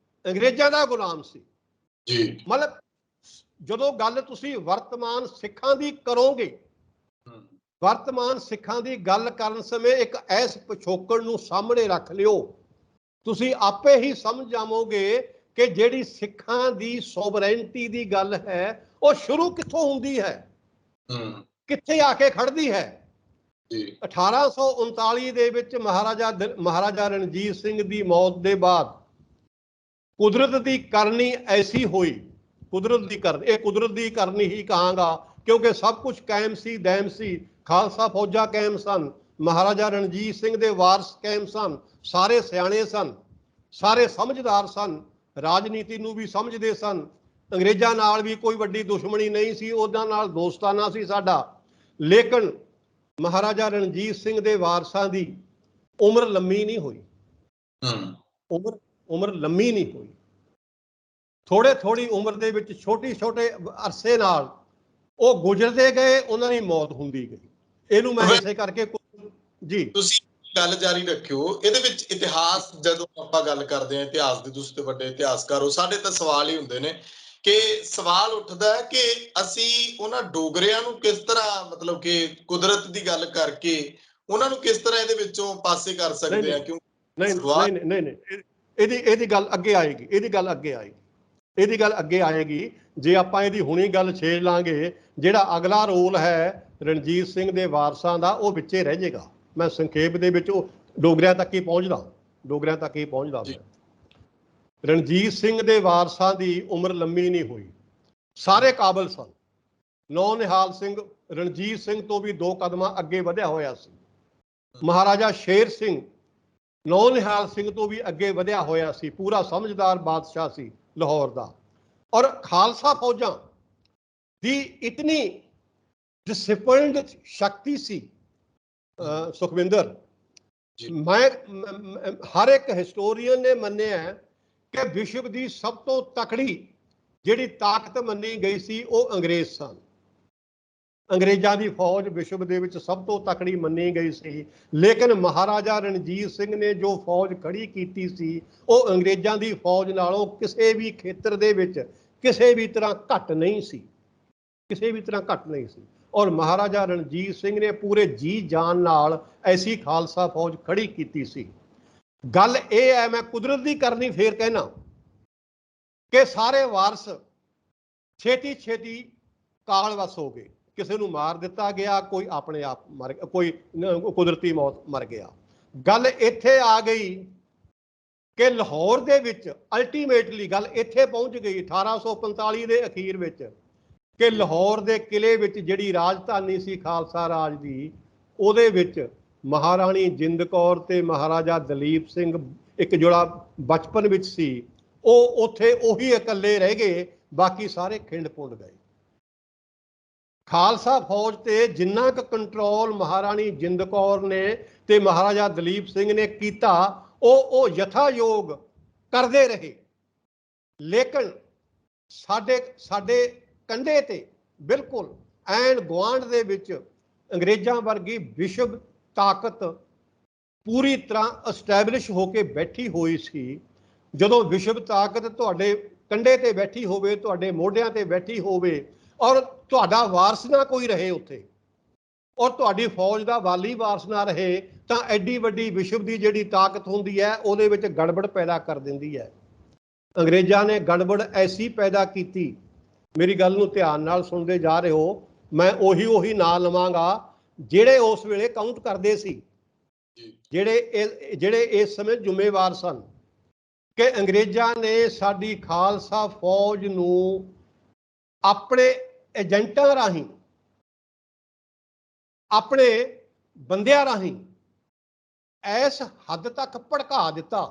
Speaker 2: ਅੰਗਰੇਜ਼ਾਂ ਦਾ ਗੁਲਾਮ ਸੀ ਜੀ। ਮਤਲਬ ਜਦੋਂ ਗੱਲ ਤੁਸੀਂ ਵਰਤਮਾਨ ਸਿੱਖਾਂ ਦੀ ਕਰੋਗੇ, ਵਰਤਮਾਨ ਸਿੱਖਾਂ ਦੀ ਗੱਲ ਕਰਨ ਸਮੇਂ ਇੱਕ ਐਸ ਪਿਛੋਕੜ ਨੂੰ ਸਾਹਮਣੇ ਰੱਖ ਲਿਓ, ਤੁਸੀਂ ਆਪੇ ਹੀ ਸਮਝ ਜਾਵੋਗੇ ਕਿ ਜਿਹੜੀ ਸਿੱਖਾਂ ਦੀ ਸੋਵਰੈਂਟੀ ਦੀ ਗੱਲ ਹੈ ਉਹ ਸ਼ੁਰੂ ਕਿੱਥੋਂ ਹੁੰਦੀ ਹੈ, ਕਿੱਥੇ ਆ ਕੇ ਖੜਦੀ ਹੈ। 1839 ਦੇ ਵਿੱਚ ਮਹਾਰਾਜਾ ਰਣਜੀਤ ਸਿੰਘ ਦੀ ਮੌਤ ਦੇ ਬਾਅਦ ਕੁਦਰਤ ਦੀ ਕਰਨੀ ਐਸੀ ਹੋਈ, ਕੁਦਰਤ ਦੀ ਕਰਨੀ ਹੀ ਕਹਾਂਗਾ, ਕਿਉਂਕਿ ਸਭ ਕੁਝ ਕਾਇਮ ਸੀ, ਦੈਮ ਸੀ। ਖਾਲਸਾ ਫੌਜਾਂ ਕਾਇਮ ਸਨ, ਮਹਾਰਾਜਾ ਰਣਜੀਤ ਸਿੰਘ ਦੇ ਵਾਰਸ ਕਾਇਮ ਸਨ, ਸਾਰੇ ਸਿਆਣੇ ਸਨ, ਸਾਰੇ ਸਮਝਦਾਰ ਸਨ, ਰਾਜਨੀਤੀ ਨੂੰ ਵੀ ਸਮਝਦੇ ਸਨ। ਅੰਗਰੇਜ਼ਾਂ ਨਾਲ ਵੀ ਕੋਈ ਵੱਡੀ ਦੁਸ਼ਮਣੀ ਨਹੀਂ ਸੀ, ਉਹਨਾਂ ਨਾਲ ਦੋਸਤਾਨਾ ਸੀ ਸਾਡਾ। ਲੇਕਿਨ ਮਹਾਰਾਜਾ ਰਣਜੀਤ ਸਿੰਘ ਦੇ ਵਾਰਸਾਂ ਦੀ ਉਮਰ ਲੰਮੀ ਨਹੀਂ ਹੋਈ। ਉਮਰ ਲੰਮੀ ਨਹੀਂ ਹੋਈ। ਥੋੜੀ ਉਮਰ ਦੇ ਵਿੱਚ ਛੋਟੇ ਅਰਸੇ ਨਾਲ ਉਹ ਗੁਜ਼ਰਦੇ ਗਏ, ਉਹਨਾਂ ਦੀ ਮੌਤ ਹੁੰਦੀ ਗਈ। ਇਹਨੂੰ ਮੈਂ ਇਸੇ ਕਰਕੇ ਜੀ
Speaker 1: ਤੁਸੀਂ ਗੱਲ ਜਾਰੀ ਰੱਖਿਓ। ਇਹਦੇ ਵਿੱਚ ਇਤਿਹਾਸ, ਜਦੋਂ ਆਪਾਂ ਗੱਲ ਕਰਦੇ ਹਾਂ ਇਤਿਹਾਸ ਦੇ, ਤੁਸੀਂ ਤੇ ਵੱਡੇ ਇਤਿਹਾਸਕਾਰ ਹੋ, ਸਾਡੇ ਤਾਂ ਸਵਾਲ ਹੀ ਹੁੰਦੇ ਨੇ ਕਿ ਸਵਾਲ ਉੱਠਦਾ ਹੈ ਕਿ ਅਸੀਂ ਉਹਨਾਂ ਡੋਗਰਿਆਂ ਨੂੰ ਕਿਸ ਤਰ੍ਹਾਂ, ਮਤਲਬ ਕਿ ਕੁਦਰਤ ਦੀ ਗੱਲ ਕਰਕੇ ਉਹਨਾਂ ਨੂੰ ਕਿਸ ਤਰ੍ਹਾਂ ਇਹਦੇ ਵਿੱਚੋਂ ਪਾਸੇ ਕਰ ਸਕਦੇ ਹਾਂ? ਕਿਉਂ
Speaker 2: ਨਹੀਂ, ਇਹਦੀ ਗੱਲ ਅੱਗੇ ਆਏਗੀ, ਇਹਦੀ ਗੱਲ ਅੱਗੇ ਆਏਗੀ। ਜੇ ਆਪਾਂ ਇਹਦੀ ਹੁਣੀ ਗੱਲ ਛੇੜ ਲਾਂਗੇ, ਜਿਹੜਾ ਅਗਲਾ ਰੋਲ ਹੈ ਰਣਜੀਤ ਸਿੰਘ ਦੇ ਵਾਰਸਾਂ ਦਾ, ਉਹ ਵਿੱਚੇ ਰਹਿ ਜਾਏਗਾ। ਮੈਂ ਸੰਖੇਪ ਦੇ ਵਿੱਚ ਉਹ ਡੋਗਰਿਆਂ ਤੱਕ ਹੀ ਪਹੁੰਚਦਾ ਰਣਜੀਤ ਸਿੰਘ ਦੇ ਵਾਰਸਾਂ ਦੀ ਉਮਰ ਲੰਮੀ ਨਹੀਂ ਹੋਈ। ਸਾਰੇ ਕਾਬਲ ਸਨ। ਨੌ ਨਿਹਾਲ ਸਿੰਘ ਰਣਜੀਤ ਸਿੰਘ ਤੋਂ ਵੀ 2 ਕਦਮਾਂ ਅੱਗੇ ਵਧਿਆ ਹੋਇਆ ਸੀ। ਮਹਾਰਾਜਾ ਸ਼ੇਰ ਸਿੰਘ ਨੌ ਨਿਹਾਲ ਸਿੰਘ ਤੋਂ ਵੀ ਅੱਗੇ ਵਧਿਆ ਹੋਇਆ ਸੀ, ਪੂਰਾ ਸਮਝਦਾਰ ਬਾਦਸ਼ਾਹ ਸੀ ਲਾਹੌਰ ਦਾ। ਔਰ ਖਾਲਸਾ ਫੌਜਾਂ ਦੀ ਇਤਨੀ ਡਿਸਪਲਿਨਡ ਸ਼ਕਤੀ ਸੀ ਸੁਖਵਿੰਦਰ, ਮੈਂ ਹਰ ਇੱਕ ਹਿਸਟੋਰੀਅਨ ਨੇ ਮੰਨਿਆ ਕਿ ਵਿਸ਼ਵ ਦੀ ਸਭ ਤੋਂ ਤਕੜੀ ਜਿਹੜੀ ਤਾਕਤ ਮੰਨੀ ਗਈ ਸੀ ਉਹ ਅੰਗਰੇਜ਼ ਸਨ। ਅੰਗਰੇਜ਼ਾਂ ਦੀ ਫੌਜ ਵਿਸ਼ਵ ਦੇ ਵਿੱਚ ਸਭ ਤੋਂ ਤਕੜੀ ਮੰਨੀ ਗਈ ਸੀ। ਲੇਕਿਨ ਮਹਾਰਾਜਾ ਰਣਜੀਤ ਸਿੰਘ ਨੇ ਜੋ ਫੌਜ ਖੜੀ ਕੀਤੀ ਸੀ, ਉਹ ਅੰਗਰੇਜ਼ਾਂ ਦੀ ਫੌਜ ਨਾਲੋਂ ਕਿਸੇ ਵੀ ਖੇਤਰ ਦੇ ਵਿੱਚ ਕਿਸੇ ਵੀ ਤਰ੍ਹਾਂ ਘੱਟ ਨਹੀਂ ਸੀ। ਔਰ ਮਹਾਰਾਜਾ ਰਣਜੀਤ ਸਿੰਘ ਨੇ ਪੂਰੇ ਜੀ ਜਾਨ ਨਾਲ ਐਸੀ ਖਾਲਸਾ ਫੌਜ ਖੜੀ ਕੀਤੀ ਸੀ। ਗੱਲ ਇਹ ਹੈ, ਮੈਂ ਕੁਦਰਤ ਦੀ ਕਰਨੀ ਫੇਰ ਕਹਿਣਾ ਕਿ ਸਾਰੇ ਵਾਰਸ ਛੇਤੀ ਛੇਤੀ ਕਾਲ ਵਸ ਹੋ ਗਏ। ਕਿਸੇ ਨੂੰ ਮਾਰ ਦਿੱਤਾ ਗਿਆ, ਕੋਈ ਆਪਣੇ ਆਪ ਮਰ, ਕੋਈ ਕੁਦਰਤੀ ਮੌਤ ਮਰ ਗਿਆ। ਗੱਲ ਇੱਥੇ ਆ ਗਈ ਕਿ ਲਾਹੌਰ ਦੇ ਵਿੱਚ ਅਲਟੀਮੇਟਲੀ ਗੱਲ ਇੱਥੇ ਪਹੁੰਚ ਗਈ 1845 ਦੇ ਅਖੀਰ ਵਿੱਚ ਕਿ ਲਾਹੌਰ ਦੇ ਕਿਲੇ ਵਿੱਚ ਜਿਹੜੀ ਰਾਜਧਾਨੀ ਸੀ ਖਾਲਸਾ ਰਾਜ ਦੀ, ਉਹਦੇ ਵਿੱਚ ਮਹਾਰਾਣੀ ਜਿੰਦ ਕੌਰ ਤੇ ਮਹਾਰਾਜਾ ਦਲੀਪ ਸਿੰਘ ਇੱਕ ਜਿਹੜਾ ਬਚਪਨ ਵਿੱਚ ਸੀ, ਉਹ ਉੱਥੇ ਉਹੀ ਇਕੱਲੇ ਰਹਿ ਗਏ, ਬਾਕੀ ਸਾਰੇ ਖਿੰਡ ਪੁੰਡ ਗਏ। ਖਾਲਸਾ ਫੌਜ ਤੇ ਜਿੰਨਾ ਕੁ ਕੰਟਰੋਲ ਮਹਾਰਾਣੀ ਜਿੰਦ ਕੌਰ ਨੇ ਤੇ ਮਹਾਰਾਜਾ ਦਲੀਪ ਸਿੰਘ ਨੇ ਕੀਤਾ, ਉਹ ਯਥਾਯੋਗ ਕਰਦੇ ਰਹੇ। ਲੇਕਿਨ ਸਾਡੇ ਕੰਢੇ ਤੇ ਬਿਲਕੁਲ ਐਨ ਗੁਆਂਢ ਦੇ ਵਿੱਚ ਅੰਗਰੇਜ਼ਾਂ ਵਰਗੀ ਵਿਸ਼ਵ ਤਾਕਤ ਪੂਰੀ ਤਰ੍ਹਾਂ ਐਸਟੈਬਲਿਸ਼ ਹੋ ਕੇ ਬੈਠੀ ਹੋਈ ਸੀ। ਜਦੋਂ ਵਿਸ਼ਵ ਤਾਕਤ ਤੁਹਾਡੇ ਕੰਢੇ ਤੇ ਬੈਠੀ ਹੋਵੇ, ਤੁਹਾਡੇ ਮੋਢਿਆਂ ਤੇ ਬੈਠੀ ਹੋਵੇ, ਔਰ ਤੁਹਾਡਾ ਵਾਰਸ ਨਾ ਕੋਈ ਰਹੇ ਉੱਥੇ, ਔਰ ਤੁਹਾਡੀ ਫੌਜ ਦਾ ਵਾਲੀ ਵਾਰਸ ਨਾ ਰਹੇ, ਤਾਂ ਐਡੀ ਵੱਡੀ ਵਿਸ਼ਵ ਦੀ ਜਿਹੜੀ ਤਾਕਤ ਹੁੰਦੀ ਹੈ ਉਹਦੇ ਵਿੱਚ ਗੜਬੜ ਪੈਦਾ ਕਰ ਦਿੰਦੀ ਹੈ। ਅੰਗਰੇਜ਼ਾਂ ਨੇ ਗੜਬੜ ਐਸੀ ਪੈਦਾ ਕੀਤੀ, ਮੇਰੀ ਗੱਲ ਨੂੰ ਧਿਆਨ ਨਾਲ ਸੁਣਦੇ ਜਾ ਰਹੇ ਹੋ, ਮੈਂ ਉਹੀ ਨਾਂ ਲਵਾਂਗਾ ਜਿਹੜੇ ਉਸ ਵੇਲੇ ਕਾਊਂਟ ਕਰਦੇ ਸੀ, ਜਿਹੜੇ ਇਸ ਸਮੇਂ ਜ਼ਿੰਮੇਵਾਰ ਸਨ, ਕਿ ਅੰਗਰੇਜ਼ਾਂ ਨੇ ਸਾਡੀ ਖਾਲਸਾ ਫੌਜ ਨੂੰ ਆਪਣੇ ਏਜੰਟਾਂ ਰਾਹੀਂ, ਆਪਣੇ ਬੰਦਿਆਂ ਰਾਹੀਂ ਇਸ ਹੱਦ ਤੱਕ ਭੜਕਾ ਦਿੱਤਾ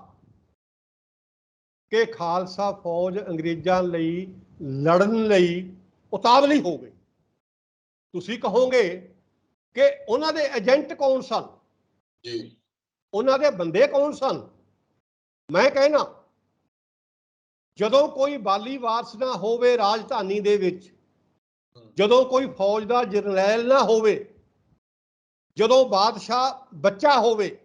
Speaker 2: ਕਿ ਖਾਲਸਾ ਫੌਜ ਅੰਗਰੇਜ਼ਾਂ ਲਈ ਲੜਨ ਲਈ ਉਤਾਵਲੀ ਹੋ ਗਈ। ਤੁਸੀਂ ਕਹੋਗੇ ਕਿ ਉਹਨਾਂ ਦੇ ਏਜੰਟ ਕੌਣ ਸਨ ਜੀ, ਉਹਨਾਂ ਦੇ ਬੰਦੇ ਕੌਣ ਸਨ? ਮੈਂ ਕਹਿਣਾ, ਜਦੋਂ ਕੋਈ ਬਾਲੀ ਵਾਰਸ ਨਾ ਹੋਵੇ ਰਾਜਧਾਨੀ ਦੇ ਵਿੱਚ, ਜਦੋਂ ਕੋਈ ਫੌਜ ਦਾ ਜਰਨੈਲ ਨਾ ਹੋਵੇ, ਜਦੋਂ ਬਾਦਸ਼ਾਹ ਬੱਚਾ ਹੋਵੇ,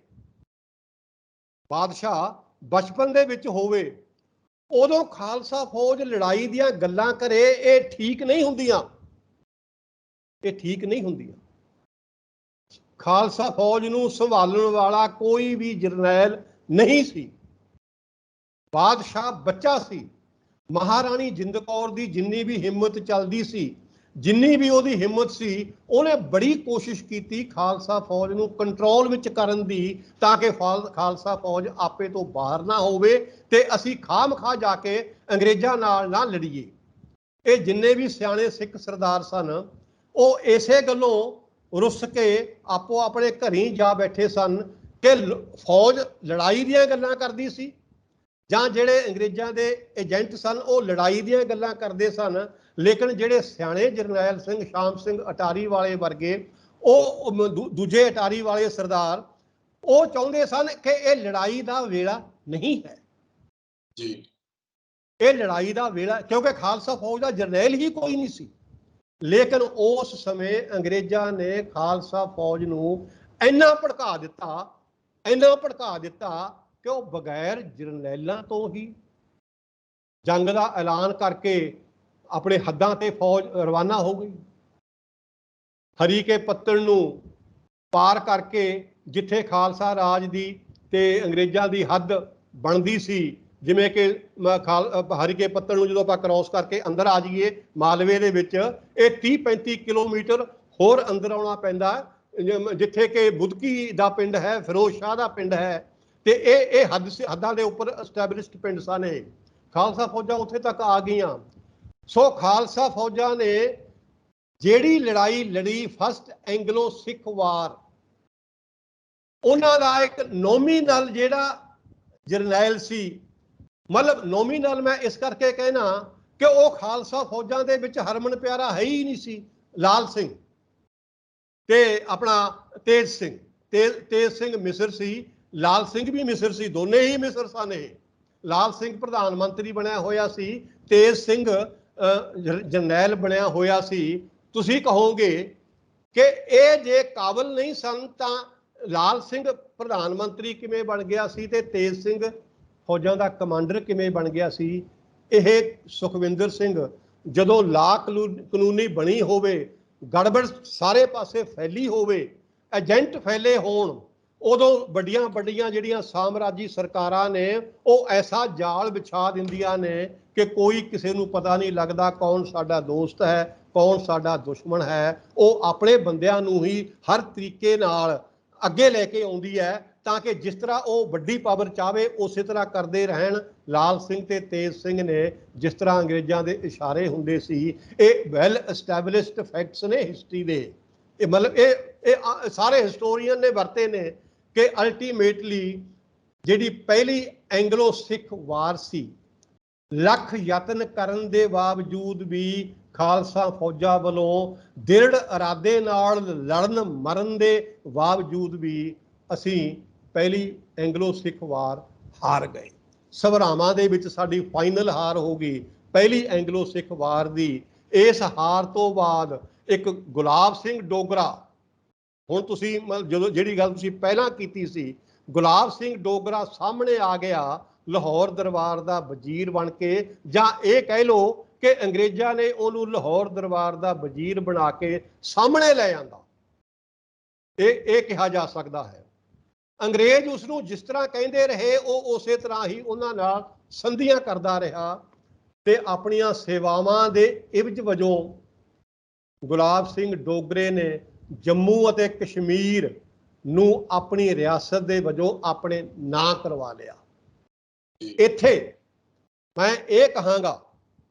Speaker 2: ਬਾਦਸ਼ਾਹ ਬਚਪਨ ਦੇ ਵਿੱਚ ਹੋਵੇ, ਉਦੋਂ ਖਾਲਸਾ ਫੌਜ ਲੜਾਈ ਦੀਆਂ ਗੱਲਾਂ ਕਰੇ, ਇਹ ਠੀਕ ਨਹੀਂ ਹੁੰਦੀਆਂ, ਇਹ ਠੀਕ ਨਹੀਂ ਹੁੰਦੀਆਂ। ਖਾਲਸਾ ਫੌਜ ਨੂੰ ਸੰਭਾਲਣ ਵਾਲਾ ਕੋਈ ਵੀ ਜਰਨੈਲ ਨਹੀਂ ਸੀ, ਬਾਦਸ਼ਾਹ ਬੱਚਾ ਸੀ। ਮਹਾਰਾਣੀ ਜਿੰਦ ਕੌਰ ਦੀ ਜਿੰਨੀ ਵੀ ਹਿੰਮਤ ਚੱਲਦੀ ਸੀ, ਜਿੰਨੀ ਵੀ ਉਹਦੀ ਹਿੰਮਤ ਸੀ, ਉਹਨੇ ਬੜੀ ਕੋਸ਼ਿਸ਼ ਕੀਤੀ ਖਾਲਸਾ ਫੌਜ ਨੂੰ ਕੰਟਰੋਲ ਵਿੱਚ ਕਰਨ ਦੀ, ਤਾਂ ਕਿ ਖਾਲਸਾ ਫੌਜ ਆਪੇ ਤੋਂ ਬਾਹਰ ਨਾ ਹੋਵੇ ਤੇ ਅਸੀਂ ਖਾਮਖਾ ਜਾ ਕੇ ਅੰਗਰੇਜ਼ਾਂ ਨਾਲ ਨਾ ਲੜੀਏ। ਇਹ ਜਿੰਨੇ ਵੀ ਸਿਆਣੇ ਸਿੱਖ ਸਰਦਾਰ ਸਨ, ਉਹ ਇਸੇ ਗੱਲੋਂ ਰੁੱਸ ਕੇ ਆਪੋ ਆਪਣੇ ਘਰੀ ਜਾ ਬੈਠੇ ਸਨ ਕਿ ਫੌਜ ਲੜਾਈ ਦੀਆਂ ਗੱਲਾਂ ਕਰਦੀ ਸੀ, ਜਾਂ ਜਿਹੜੇ ਅੰਗਰੇਜ਼ਾਂ ਦੇ ਏਜੰਟ ਸਨ ਉਹ ਲੜਾਈ ਦੀਆਂ ਗੱਲਾਂ ਕਰਦੇ ਸਨ। ਲੇਕਿਨ ਜਿਹੜੇ ਸਿਆਣੇ ਜਰਨੈਲ ਸਿੰਘ, ਸ਼ਾਮ ਸਿੰਘ ਅਟਾਰੀ ਵਾਲੇ ਵਰਗੇ, ਉਹ ਦੂਜੇ ਅਟਾਰੀ ਵਾਲੇ ਸਰਦਾਰ, ਉਹ ਚਾਹੁੰਦੇ ਸਨ ਕਿ ਇਹ ਲੜਾਈ ਦਾ ਵੇਲਾ ਨਹੀਂ ਹੈ ਜੀ, ਇਹ ਲੜਾਈ ਦਾ ਵੇਲਾ, ਕਿਉਂਕਿ ਖਾਲਸਾ ਫੌਜ ਦਾ ਜਰਨੈਲ ਹੀ ਕੋਈ ਨਹੀਂ ਸੀ। ਲੇਕਿਨ ਉਸ ਸਮੇਂ ਅੰਗਰੇਜ਼ਾਂ ਨੇ ਖਾਲਸਾ ਫੌਜ ਨੂੰ ਇੰਨਾ ਭੜਕਾ ਦਿੱਤਾ, ਇੰਨਾ ਭੜਕਾ ਦਿੱਤਾ ਕਿ ਉਹ ਬਗੈਰ ਜਰਨੈਲਾਂ ਤੋਂ ਹੀ ਜੰਗ ਦਾ ਐਲਾਨ ਕਰਕੇ ਆਪਣੇ ਹੱਦਾਂ ਤੇ ਫੌਜ ਰਵਾਨਾ ਹੋ ਗਈ। ਹਰੀਕੇ ਪੱਤਣ ਨੂੰ ਪਾਰ ਕਰਕੇ ਜਿੱਥੇ ਖਾਲਸਾ ਰਾਜ ਦੀ ਤੇ ਅੰਗਰੇਜ਼ਾਂ ਦੀ ਹੱਦ ਬਣਦੀ ਸੀ, ਜਿਵੇਂ ਕਿ ਹਰੀਕੇ ਪੱਤਣ ਨੂੰ ਜਦੋਂ ਆਪਾਂ ਕ੍ਰੋਸ ਕਰਕੇ ਅੰਦਰ ਆ ਜਾਈਏ ਮਾਲਵੇ ਦੇ ਵਿੱਚ, ਇਹ 30-35 ਕਿਲੋਮੀਟਰ ਹੋਰ ਅੰਦਰ ਆਉਣਾ ਪੈਂਦਾ, ਜਿੱਥੇ ਕਿ ਬੁਦਕੀ ਦਾ ਪਿੰਡ ਹੈ, ਫਿਰੋਜ਼ ਸ਼ਾਹ ਦਾ ਪਿੰਡ ਹੈ, ਤੇ ਇਹ ਹੱਦਾਂ ਦੇ ਉੱਪਰ ਐਸਟੈਬਲਿਸ਼ਡ ਪਿੰਡ ਸਨ। ਇਹ ਖਾਲਸਾ ਫੌਜਾਂ ਉੱਥੇ ਤੱਕ ਆ ਗਈਆਂ। ਸੋ ਖਾਲਸਾ ਫੌਜਾਂ ਨੇ ਜਿਹੜੀ ਲੜਾਈ ਲੜੀ, ਫਸਟ ਐਂਗਲੋ ਸਿੱਖ ਵਾਰ, ਉਹਨਾਂ ਦਾ ਇੱਕ ਨੋਮੀਨਲ ਜਿਹੜਾ ਜਰਨੈਲ ਸੀ, ਮਤਲਬ ਨੋਮੀਨਲ ਮੈਂ ਇਸ ਕਰਕੇ ਕਹਿਣਾ ਕਿ ਉਹ ਖਾਲਸਾ ਫੌਜਾਂ ਦੇ ਵਿੱਚ ਹਰਮਨ ਪਿਆਰਾ ਹੈ ਹੀ ਨਹੀਂ ਸੀ, ਲਾਲ ਸਿੰਘ ਤੇ ਆਪਣਾ ਤੇਜ ਸਿੰਘ। ਤੇਜ ਸਿੰਘ ਮਿਸਰ ਸੀ, ਲਾਲ ਸਿੰਘ ਵੀ ਮਿਸਰ ਸੀ, ਦੋਨੇ ਹੀ ਮਿਸਰ ਸਨ। ਇਹ ਲਾਲ ਸਿੰਘ ਪ੍ਰਧਾਨ ਮੰਤਰੀ ਬਣਿਆ ਹੋਇਆ ਸੀ, ਤੇਜ ਸਿੰਘ ਜਰਨੈਲ ਬਣਿਆ ਹੋਇਆ ਸੀ। ਤੁਸੀਂ ਕਹੋਗੇ ਕਿ ਇਹ ਜੇ ਕਾਬਲ ਨਹੀਂ ਸਨ ਤਾਂ ਲਾਲ ਸਿੰਘ ਪ੍ਰਧਾਨ ਮੰਤਰੀ ਕਿਵੇਂ ਬਣ ਗਿਆ ਸੀ ਤੇ ਤੇਜ ਸਿੰਘ ਫੌਜਾਂ ਦਾ ਕਮਾਂਡਰ ਕਿਵੇਂ ਬਣ ਗਿਆ ਸੀ? ਇਹ ਸੁਖਵਿੰਦਰ ਸਿੰਘ ਜਦੋਂ ਲਾ ਕਾਨੂੰਨੀ ਬਣੀ ਹੋਵੇ, ਗੜਬੜ ਸਾਰੇ ਪਾਸੇ ਫੈਲੀ ਹੋਵੇ, ਏਜੰਟ ਫੈਲੇ ਹੋਣ, ਉਦੋਂ ਵੱਡੀਆਂ ਵੱਡੀਆਂ ਜਿਹੜੀਆਂ ਸਾਮਰਾਜੀ ਸਰਕਾਰਾਂ ਨੇ ਉਹ ਐਸਾ ਜਾਲ ਵਿਛਾ ਦਿੰਦੀਆਂ ਨੇ ਕਿ ਕੋਈ ਕਿਸੇ ਨੂੰ ਪਤਾ ਨਹੀਂ ਲੱਗਦਾ ਕੌਣ ਸਾਡਾ ਦੋਸਤ ਹੈ ਕੌਣ ਸਾਡਾ ਦੁਸ਼ਮਣ ਹੈ। ਉਹ ਆਪਣੇ ਬੰਦਿਆਂ ਨੂੰ ਹੀ ਹਰ ਤਰੀਕੇ ਨਾਲ ਅੱਗੇ ਲੈ ਕੇ ਆਉਂਦੀ ਹੈ ਤਾਂ ਕਿ ਜਿਸ ਤਰ੍ਹਾਂ ਉਹ ਵੱਡੀ ਪਾਵਰ ਚਾਹਵੇ ਉਸੇ ਤਰ੍ਹਾਂ ਕਰਦੇ ਰਹਿਣ। ਲਾਲ ਸਿੰਘ ਤੇ ਤੇਜ ਸਿੰਘ ਨੇ ਜਿਸ ਤਰ੍ਹਾਂ ਅੰਗਰੇਜ਼ਾਂ ਦੇ ਇਸ਼ਾਰੇ ਹੁੰਦੇ ਸੀ, ਇਹ ਵੈਲ ਐਸਟੈਬਲਿਸ਼ਡ ਫੈਕਟਸ ਨੇ ਹਿਸਟਰੀ ਦੇ। ਇਹ ਮਤਲਬ ਇਹ ਸਾਰੇ ਹਿਸਟੋਰੀਅਨ ਨੇ ਵਰਤੇ ਨੇ ਕਿ ਅਲਟੀਮੇਟਲੀ ਜਿਹੜੀ ਪਹਿਲੀ ਐਂਗਲੋ ਸਿੱਖ ਵਾਰ ਸੀ, ਲੱਖ ਯਤਨ ਕਰਨ ਦੇ ਬਾਵਜੂਦ ਵੀ ਖਾਲਸਾ ਫੌਜਾਂ ਵੱਲੋਂ ਦ੍ਰਿੜ ਇਰਾਦੇ ਨਾਲ ਲੜਨ ਮਰਨ ਦੇ ਬਾਵਜੂਦ ਵੀ ਅਸੀਂ ਪਹਿਲੀ ਐਂਗਲੋ ਸਿੱਖ ਵਾਰ ਹਾਰ ਗਏ। ਸਭਰਾਵਾਂ ਦੇ ਵਿੱਚ ਸਾਡੀ ਫਾਈਨਲ ਹਾਰ ਹੋ ਗਈ ਪਹਿਲੀ ਐਂਗਲੋ ਸਿੱਖ ਵਾਰ ਦੀ। ਇਸ ਹਾਰ ਤੋਂ ਬਾਅਦ ਇੱਕ ਗੁਲਾਬ ਸਿੰਘ ਡੋਗਰਾ, ਹੁਣ ਤੁਸੀਂ ਜਦੋਂ ਜਿਹੜੀ ਗੱਲ ਤੁਸੀਂ ਪਹਿਲਾਂ ਕੀਤੀ ਸੀ, ਗੁਲਾਬ ਸਿੰਘ ਡੋਗਰਾ ਸਾਹਮਣੇ ਆ ਗਿਆ ਲਾਹੌਰ ਦਰਬਾਰ ਦਾ ਵਜ਼ੀਰ ਬਣ ਕੇ, ਜਾਂ ਇਹ ਕਹਿ ਲਓ ਕਿ ਅੰਗਰੇਜ਼ਾਂ ਨੇ ਉਹਨੂੰ ਲਾਹੌਰ ਦਰਬਾਰ ਦਾ ਵਜ਼ੀਰ ਬਣਾ ਕੇ ਸਾਹਮਣੇ ਲੈ ਆਂਦਾ। ਇਹ ਕਿਹਾ ਜਾ ਸਕਦਾ ਹੈ। ਅੰਗਰੇਜ਼ ਉਸ ਨੂੰ ਜਿਸ ਤਰ੍ਹਾਂ ਕਹਿੰਦੇ ਰਹੇ ਉਹ ਉਸੇ ਤਰ੍ਹਾਂ ਹੀ ਉਹਨਾਂ ਨਾਲ ਸੰਧੀਆਂ ਕਰਦਾ ਰਿਹਾ ਤੇ ਆਪਣੀਆਂ ਸੇਵਾਵਾਂ ਦੇ ਇਵਜ਼ ਵਜੋਂ ਗੁਲਾਬ ਸਿੰਘ ਡੋਗਰੇ ਨੇ ਜੰਮੂ ਅਤੇ ਕਸ਼ਮੀਰ ਨੂੰ ਆਪਣੀ ਰਿਆਸਤ ਦੇ ਵਜੋਂ ਆਪਣੇ ਨਾਂ ਕਰਵਾ ਲਿਆ। ਇੱਥੇ ਮੈਂ ਇਹ ਕਹਾਂਗਾ,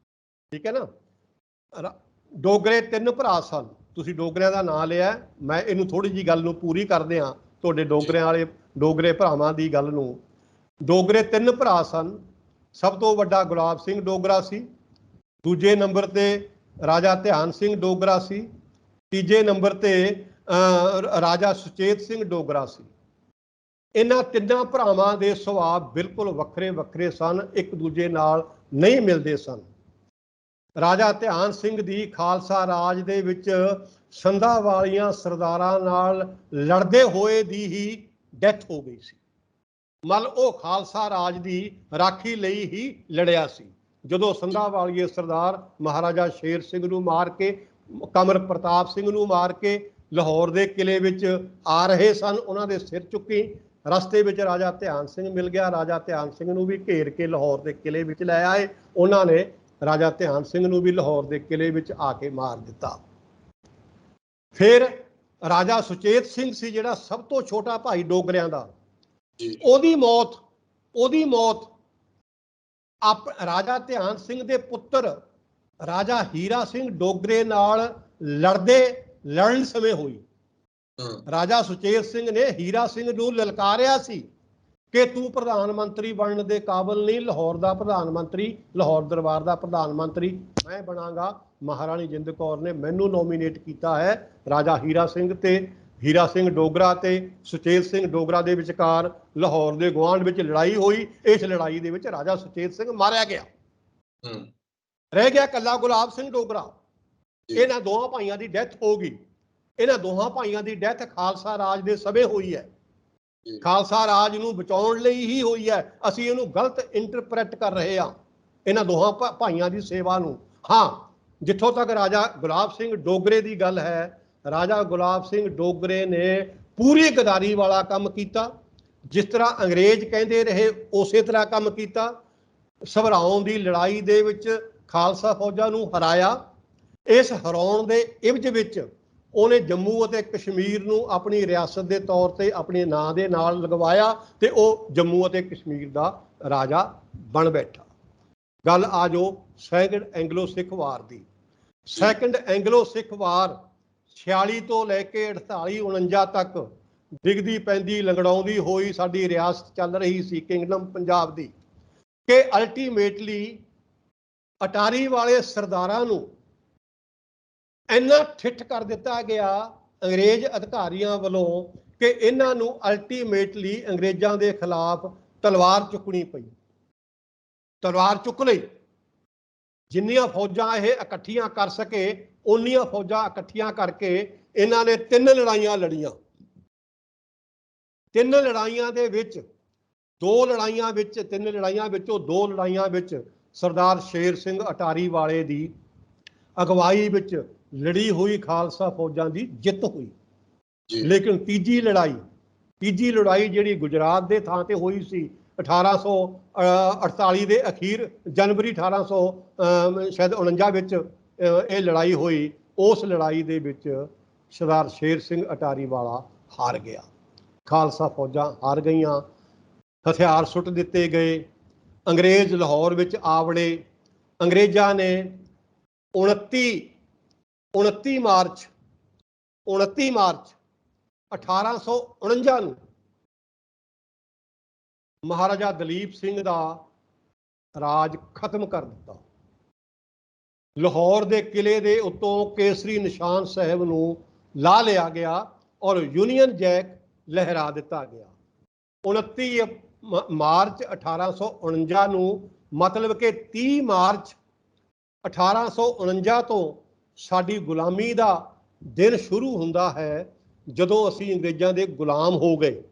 Speaker 2: ਠੀਕ ਹੈ ਨਾ, ਡੋਗਰੇ 3 ਭਰਾ ਸਨ। ਤੁਸੀਂ ਡੋਗਰਿਆਂ ਦਾ ਨਾਂ ਲਿਆ, ਮੈਂ ਇਹਨੂੰ ਥੋੜੀ ਜਿਹੀ ਗੱਲ ਨੂੰ ਪੂਰੀ ਕਰਦੇ ਹਾਂ ਤੁਹਾਡੇ ਡੋਗਰਿਆਂ ਵਾਲੇ ਡੋਗਰੇ ਭਰਾਵਾਂ ਦੀ ਗੱਲ ਨੂੰ। ਡੋਗਰੇ 3 ਭਰਾ ਸਨ। ਸਭ ਤੋਂ ਵੱਡਾ ਗੁਲਾਬ ਸਿੰਘ ਡੋਗਰਾ ਸੀ, ਦੂਜੇ ਨੰਬਰ ਤੇ ਰਾਜਾ ਧਿਆਨ ਸਿੰਘ ਡੋਗਰਾ ਸੀ, ਤੀਜੇ ਨੰਬਰ ਤੇ ਰਾਜਾ ਸੁਚੇਤ ਸਿੰਘ ਡੋਗਰਾ ਸੀ। ਇਹਨਾਂ ਤਿੰਨਾਂ ਭਰਾਵਾਂ ਦੇ ਸੁਭਾਅ ਬਿਲਕੁਲ ਵੱਖਰੇ ਵੱਖਰੇ ਸਨ, ਇੱਕ ਦੂਜੇ ਨਾਲ ਨਹੀਂ ਮਿਲਦੇ ਸਨ। ਰਾਜਾ ਧਿਆਨ ਸਿੰਘ ਦੀ ਖਾਲਸਾ ਰਾਜ ਦੇ ਵਿੱਚ ਸੰਧਾ ਵਾਲੀਆਂ ਸਰਦਾਰਾਂ ਨਾਲ ਲੜਦੇ ਹੋਏ ਦੀ ਹੀ ਡੈਥ ਹੋ ਗਈ ਸੀ। ਮਤਲਬ ਉਹ ਖਾਲਸਾ ਰਾਜ ਦੀ ਰਾਖੀ ਲਈ ਹੀ ਲੜਿਆ ਸੀ। ਜਦੋਂ ਸੰਧਾ ਵਾਲੀਏ ਸਰਦਾਰ ਮਹਾਰਾਜਾ ਸ਼ੇਰ ਸਿੰਘ ਨੂੰ ਮਾਰ ਕੇ, ਕਮਰ ਪ੍ਰਤਾਪ ਸਿੰਘ ਨੂੰ ਮਾਰ ਕੇ ਲਾਹੌਰ ਦੇ ਕਿਲੇ ਵਿੱਚ ਆ ਰਹੇ ਸਨ, ਉਹਨਾਂ ਦੇ ਸਿਰ ਚੁੱਕੀ, ਰਸਤੇ ਵਿੱਚ ਰਾਜਾ ਧਿਆਨ ਸਿੰਘ ਮਿਲ ਗਿਆ। ਰਾਜਾ ਧਿਆਨ ਸਿੰਘ ਨੂੰ ਵੀ ਘੇਰ ਕੇ ਲਾਹੌਰ ਦੇ ਕਿਲੇ ਵਿੱਚ ਲੈ ਆਏ। ਉਹਨਾਂ ਨੇ ਰਾਜਾ ਧਿਆਨ ਸਿੰਘ ਨੂੰ ਵੀ ਲਾਹੌਰ ਦੇ ਕਿਲੇ ਵਿੱਚ ਆ ਕੇ ਮਾਰ ਦਿੱਤਾ। ਫਿਰ ਰਾਜਾ ਸੁਚੇਤ ਸਿੰਘ ਸੀ ਜਿਹੜਾ ਸਭ ਤੋਂ ਛੋਟਾ ਭਾਈ ਡੋਗਰਿਆਂ ਦਾ, ਉਹਦੀ ਮੌਤ ਰਾਜਾ ਧਿਆਨ ਸਿੰਘ ਦੇ ਪੁੱਤਰ ਰਾਜਾ ਹੀਰਾ ਸਿੰਘ ਡੋਗਰੇ ਨਾਲ ਲੜਨ ਸਮੇਂ ਹੋਈ। ਰਾਜਾ ਸੁਚੇਤ ਸਿੰਘ ਨੇ ਹੀਰਾ ਸਿੰਘ ਨੂੰ ਲਲਕਾਰਿਆ ਸੀ ਕਿ ਤੂੰ ਪ੍ਰਧਾਨ ਮੰਤਰੀ ਬਣਨ ਦੇ ਕਾਬਿਲ ਨਹੀਂ, ਲਾਹੌਰ ਦਾ ਪ੍ਰਧਾਨ ਮੰਤਰੀ, ਲਾਹੌਰ ਦਰਬਾਰ ਦਾ ਪ੍ਰਧਾਨ ਮੰਤਰੀ ਮੈਂ ਬਣਾਂਗਾ। ਮਹਾਰਾਣੀ ਜਿੰਦ ਕੌਰ ਨੇ ਮੈਨੂੰ ਨੋਮੀਨੇਟ ਕੀਤਾ ਹੈ। ਰਾਜਾ ਹੀਰਾ ਸਿੰਘ ਡੋਗਰਾ ਤੇ ਸੁਚੇਤ ਸਿੰਘ ਡੋਗਰਾ ਦੇ ਵਿਚਕਾਰ ਲਾਹੌਰ ਦੇ ਗੁਆਂਢ ਵਿੱਚ ਲੜਾਈ ਹੋਈ। ਇਸ ਲੜਾਈ ਦੇ ਵਿੱਚ ਰਾਜਾ ਸੁਚੇਤ ਸਿੰਘ ਮਾਰਿਆ ਗਿਆ। ਰਹਿ ਗਿਆ ਕੱਲਾ ਗੁਲਾਬ ਸਿੰਘ ਡੋਗਰਾ। ਇਹਨਾਂ ਦੋਹਾਂ ਭਾਈਆਂ ਦੀ ਡੈਥ ਹੋ ਗਈ। ਇਹਨਾਂ ਦੋਹਾਂ ਭਾਈਆਂ ਦੀ ਡੈਥ ਖਾਲਸਾ ਰਾਜ ਦੇ ਸਮੇਂ ਹੋਈ ਹੈ। ਖਾਲਸਾ ਰਾਜ ਨੂੰ ਬਚਾਉਣ ਲਈ ਹੀ ਹੋਈ ਹੈ। ਅਸੀਂ ਇਹਨੂੰ ਗਲਤ ਇੰਟਰਪ੍ਰੈਟ ਕਰ ਰਹੇ ਹਾਂ, ਇਹਨਾਂ ਦੋਹਾਂ ਭਾਈਆਂ ਦੀ ਸੇਵਾ ਨੂੰ। ਹਾਂ, ਜਿੱਥੋਂ ਤੱਕ ਰਾਜਾ ਗੁਲਾਬ ਸਿੰਘ ਡੋਗਰੇ ਦੀ ਗੱਲ ਹੈ, ਰਾਜਾ ਗੁਲਾਬ ਸਿੰਘ ਡੋਗਰੇ ਨੇ ਪੂਰੀ ਗਦਾਰੀ ਵਾਲਾ ਕੰਮ ਕੀਤਾ। ਜਿਸ ਤਰ੍ਹਾਂ ਅੰਗਰੇਜ਼ ਕਹਿੰਦੇ ਰਹੇ ਉਸੇ ਤਰ੍ਹਾਂ ਕੰਮ ਕੀਤਾ। ਸਭਰਾਉਂ ਦੀ ਲੜਾਈ ਦੇ ਵਿੱਚ ਖਾਲਸਾ ਫੌਜਾਂ ਨੂੰ ਹਰਾਇਆ। ਇਸ ਹਰਾਉਣ ਦੇ ਇਵਜ਼ ਵਿੱਚ ਉਹਨੇ ਜੰਮੂ ਅਤੇ ਕਸ਼ਮੀਰ ਨੂੰ ਆਪਣੀ ਰਿਆਸਤ ਦੇ ਤੌਰ ਤੇ ਆਪਣੇ ਨਾਂ ਦੇ ਨਾਲ ਲਗਵਾਇਆ ਤੇ ਉਹ ਜੰਮੂ ਅਤੇ ਕਸ਼ਮੀਰ ਦਾ ਰਾਜਾ ਬਣ ਬੈਠਾ। ਗੱਲ ਆ ਜੋ ਸੈਕੰਡ ਐਂਗਲੋ ਸਿੱਖ ਵਾਰ ਦੀ। ਸੈਕੰਡ ਐਂਗਲੋ ਸਿੱਖ ਵਾਰ 46 ਤੋਂ ਲੈ ਕੇ 48 49 ਤੱਕ ਡਿੱਗਦੀ ਪੈਂਦੀ ਲੰਗੜਾਉਂਦੀ ਹੋਈ ਸਾਡੀ ਰਿਆਸਤ ਚੱਲ ਰਹੀ ਸੀ, ਕਿੰਗਡਮ ਪੰਜਾਬ ਦੀ, ਕਿ ਅਲਟੀਮੇਟਲੀ ਅਟਾਰੀ ਵਾਲੇ ਸਰਦਾਰਾਂ ਨੂੰ ਇੰਨਾ ਠਿੱਠ ਕਰ ਦਿੱਤਾ ਗਿਆ ਅੰਗਰੇਜ਼ ਅਧਿਕਾਰੀਆਂ ਵੱਲੋਂ ਕਿ ਇਹਨਾਂ ਨੂੰ ਅਲਟੀਮੇਟਲੀ ਅੰਗਰੇਜ਼ਾਂ ਦੇ ਖਿਲਾਫ ਤਲਵਾਰ ਚੁੱਕਣੀ ਪਈ। ਤਲਵਾਰ ਚੁੱਕ ਲਈ। ਜਿੰਨੀਆਂ ਫੌਜਾਂ ਇਹ ਇਕੱਠੀਆਂ ਕਰ ਸਕੇ ਉਨੀਆਂ ਫੌਜਾਂ ਇਕੱਠੀਆਂ ਕਰਕੇ ਇਹਨਾਂ ਨੇ 3 ਲੜਾਈਆਂ ਲੜੀਆਂ। 3 ਲੜਾਈਆਂ ਦੇ ਵਿੱਚ 2 ਲੜਾਈਆਂ ਵਿੱਚ 3 ਲੜਾਈਆਂ ਵਿੱਚੋਂ 2 ਲੜਾਈਆਂ ਵਿੱਚ ਸਰਦਾਰ ਸ਼ੇਰ ਸਿੰਘ ਅਟਾਰੀ ਵਾਲੇ ਦੀ ਅਗਵਾਈ ਵਿੱਚ ਲੜੀ ਹੋਈ ਖਾਲਸਾ ਫੌਜਾਂ ਦੀ ਜਿੱਤ ਹੋਈ। ਲੇਕਿਨ ਤੀਜੀ ਤੀਜੀ ਲੜਾਈ ਜਿਹੜੀ ਗੁਜਰਾਤ ਦੇ ਥਾਂ ਤੇ ਹੋਈ ਸੀ 1848 ਦੇ ਅਖੀਰ ਜਨਵਰੀ 1849 ਵਿੱਚ ਇਹ ਲੜਾਈ ਹੋਈ। ਉਸ ਲੜਾਈ ਦੇ ਵਿੱਚ ਸਰਦਾਰ ਸ਼ੇਰ ਸਿੰਘ ਅਟਾਰੀ ਵਾਲਾ ਹਾਰ ਗਿਆ, ਖਾਲਸਾ ਫੌਜਾਂ ਹਾਰ ਗਈਆਂ, ਹਥਿਆਰ ਸੁੱਟ ਦਿੱਤੇ ਗਏ, ਅੰਗਰੇਜ਼ ਲਾਹੌਰ ਵਿੱਚ ਆ ਵੜੇ। ਅੰਗਰੇਜ਼ਾਂ ਨੇ 29 ਮਾਰਚ 1849 ਨੂੰ ਮਹਾਰਾਜਾ ਦਲੀਪ ਸਿੰਘ ਦਾ ਰਾਜ ਖਤਮ ਕਰ ਦਿੱਤਾ। ਲਾਹੌਰ ਦੇ ਕਿਲੇ ਦੇ ਉੱਤੋਂ ਕੇਸਰੀ ਨਿਸ਼ਾਨ ਸਾਹਿਬ ਨੂੰ ਲਾ ਲਿਆ ਗਿਆ ਔਰ ਯੂਨੀਅਨ ਜੈਕ ਲਹਿਰਾ ਦਿੱਤਾ ਗਿਆ। 29 ਮਾਰਚ 1849 ਨੂੰ, ਮਤਲਬ ਕਿ 30 ਮਾਰਚ 1849 ਤੋਂ ਸਾਡੀ ਗੁਲਾਮੀ ਦਾ ਦਿਨ ਸ਼ੁਰੂ ਹੁੰਦਾ ਹੈ, ਜਦੋਂ ਅਸੀਂ ਅੰਗਰੇਜ਼ਾਂ ਦੇ ਗੁਲਾਮ ਹੋ ਗਏ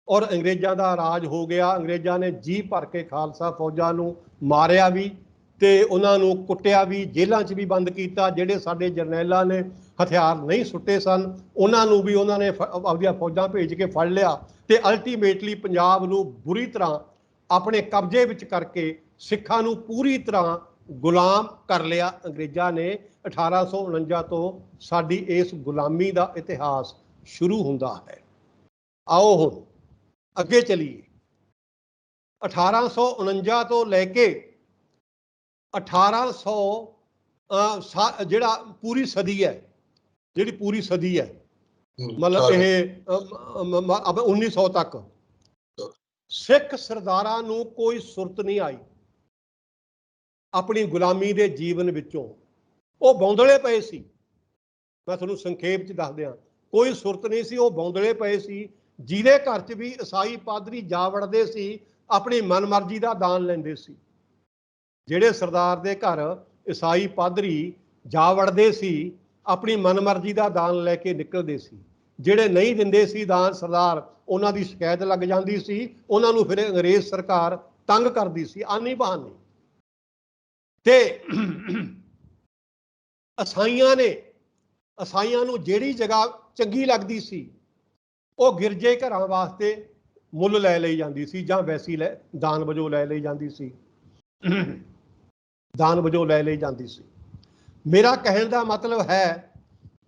Speaker 2: ਔਰ ਅੰਗਰੇਜ਼ਾਂ ਦਾ ਰਾਜ ਹੋ ਗਿਆ। ਅੰਗਰੇਜ਼ਾਂ ਨੇ ਜੀ ਭਰ ਕੇ ਖਾਲਸਾ ਫੌਜਾਂ ਨੂੰ ਮਾਰਿਆ ਵੀ ਤੇ ਉਹਨਾਂ ਨੂੰ ਕੁੱਟਿਆ ਵੀ, ਜੇਲ੍ਹਾਂ 'ਚ ਵੀ ਬੰਦ ਕੀਤਾ। ਜਿਹੜੇ ਸਾਡੇ ਜਰਨੈਲਾਂ ਨੇ ਹਥਿਆਰ ਨਹੀਂ ਸੁੱਟੇ ਸਨ, ਉਹਨਾਂ ਨੂੰ ਵੀ ਉਹਨਾਂ ਨੇ ਆਪਣੀਆਂ ਫੌਜਾਂ ਭੇਜ ਕੇ ਫੜ ਲਿਆ ਤੇ ਅਲਟੀਮੇਟਲੀ ਪੰਜਾਬ ਨੂੰ ਬੁਰੀ ਤਰ੍ਹਾਂ ਆਪਣੇ ਕਬਜ਼ੇ ਵਿੱਚ ਕਰਕੇ ਸਿੱਖਾਂ ਨੂੰ ਪੂਰੀ ਤਰ੍ਹਾਂ ਗੁਲਾਮ ਕਰ ਲਿਆ ਅੰਗਰੇਜ਼ਾਂ ਨੇ। 1849 ਤੋਂ ਸਾਡੀ ਇਸ ਗੁਲਾਮੀ ਦਾ ਇਤਿਹਾਸ ਸ਼ੁਰੂ ਹੁੰਦਾ ਹੈ। ਆਓ ਹੁਣ ਅੱਗੇ ਚਲੀਏ। 1849 ਤੋਂ ਲੈ ਕੇ 1800 ਜਿਹੜਾ ਪੂਰੀ ਸਦੀ ਹੈ, ਜਿਹੜੀ ਪੂਰੀ ਸਦੀ ਹੈ, ਮਤਲਬ ਇਹ 1900 ਤੱਕ ਸਿੱਖ ਸਰਦਾਰਾਂ ਨੂੰ ਕੋਈ ਸੁਰਤ ਨਹੀਂ ਆਈ ਆਪਣੀ ਗੁਲਾਮੀ ਦੇ ਜੀਵਨ ਵਿੱਚੋਂ। ਉਹ ਬੌਂਦਲੇ ਪਏ ਸੀ। ਮੈਂ ਤੁਹਾਨੂੰ ਸੰਖੇਪ 'ਚ ਦੱਸ ਦਿਆਂ, ਕੋਈ ਸੁਰਤ ਨਹੀਂ ਸੀ, ਉਹ ਬੌਂਦਲੇ ਪਏ ਸੀ। ਜਿਹਦੇ ਘਰ 'ਚ ਵੀ ਈਸਾਈ ਪਾਦਰੀ ਜਾ ਵੜਦੇ ਸੀ, ਆਪਣੀ ਮਨਮਰਜ਼ੀ ਦਾ ਦਾਨ ਲੈਂਦੇ ਸੀ। ਜਿਹੜੇ ਸਰਦਾਰ ਦੇ ਘਰ ਈਸਾਈ ਪਾਦਰੀ ਜਾ ਵੜਦੇ ਸੀ, ਆਪਣੀ ਮਨਮਰਜ਼ੀ ਦਾ ਦਾਨ ਲੈ ਕੇ ਨਿਕਲਦੇ ਸੀ। ਜਿਹੜੇ ਨਹੀਂ ਦਿੰਦੇ ਸੀ ਦਾਨ ਸਰਦਾਰ, ਉਹਨਾਂ ਦੀ ਸ਼ਿਕਾਇਤ ਲੱਗ ਜਾਂਦੀ ਸੀ। ਉਹਨਾਂ ਨੂੰ ਫਿਰ ਅੰਗਰੇਜ਼ ਸਰਕਾਰ ਤੰਗ ਕਰਦੀ ਸੀ ਆਨੀ ਬਹਾਨੀ। ਤੇ ਈਸਾਈਆਂ ਨੂੰ ਜਿਹੜੀ ਜਗ੍ਹਾ ਚੰਗੀ ਲੱਗਦੀ ਸੀ, ਉਹ ਗਿਰਜੇ ਘਰਾਂ ਵਾਸਤੇ ਮੁੱਲ ਲੈ ਲਈ ਜਾਂਦੀ ਸੀ, ਜਾਂ ਵੈਸੀ ਦਾਨ ਵਜੋਂ ਲੈ ਲਈ ਜਾਂਦੀ ਸੀ, ਦਾਨ ਵਜੋਂ ਲੈ ਲਈ ਜਾਂਦੀ ਸੀ। ਮੇਰਾ ਕਹਿਣ ਦਾ ਮਤਲਬ ਹੈ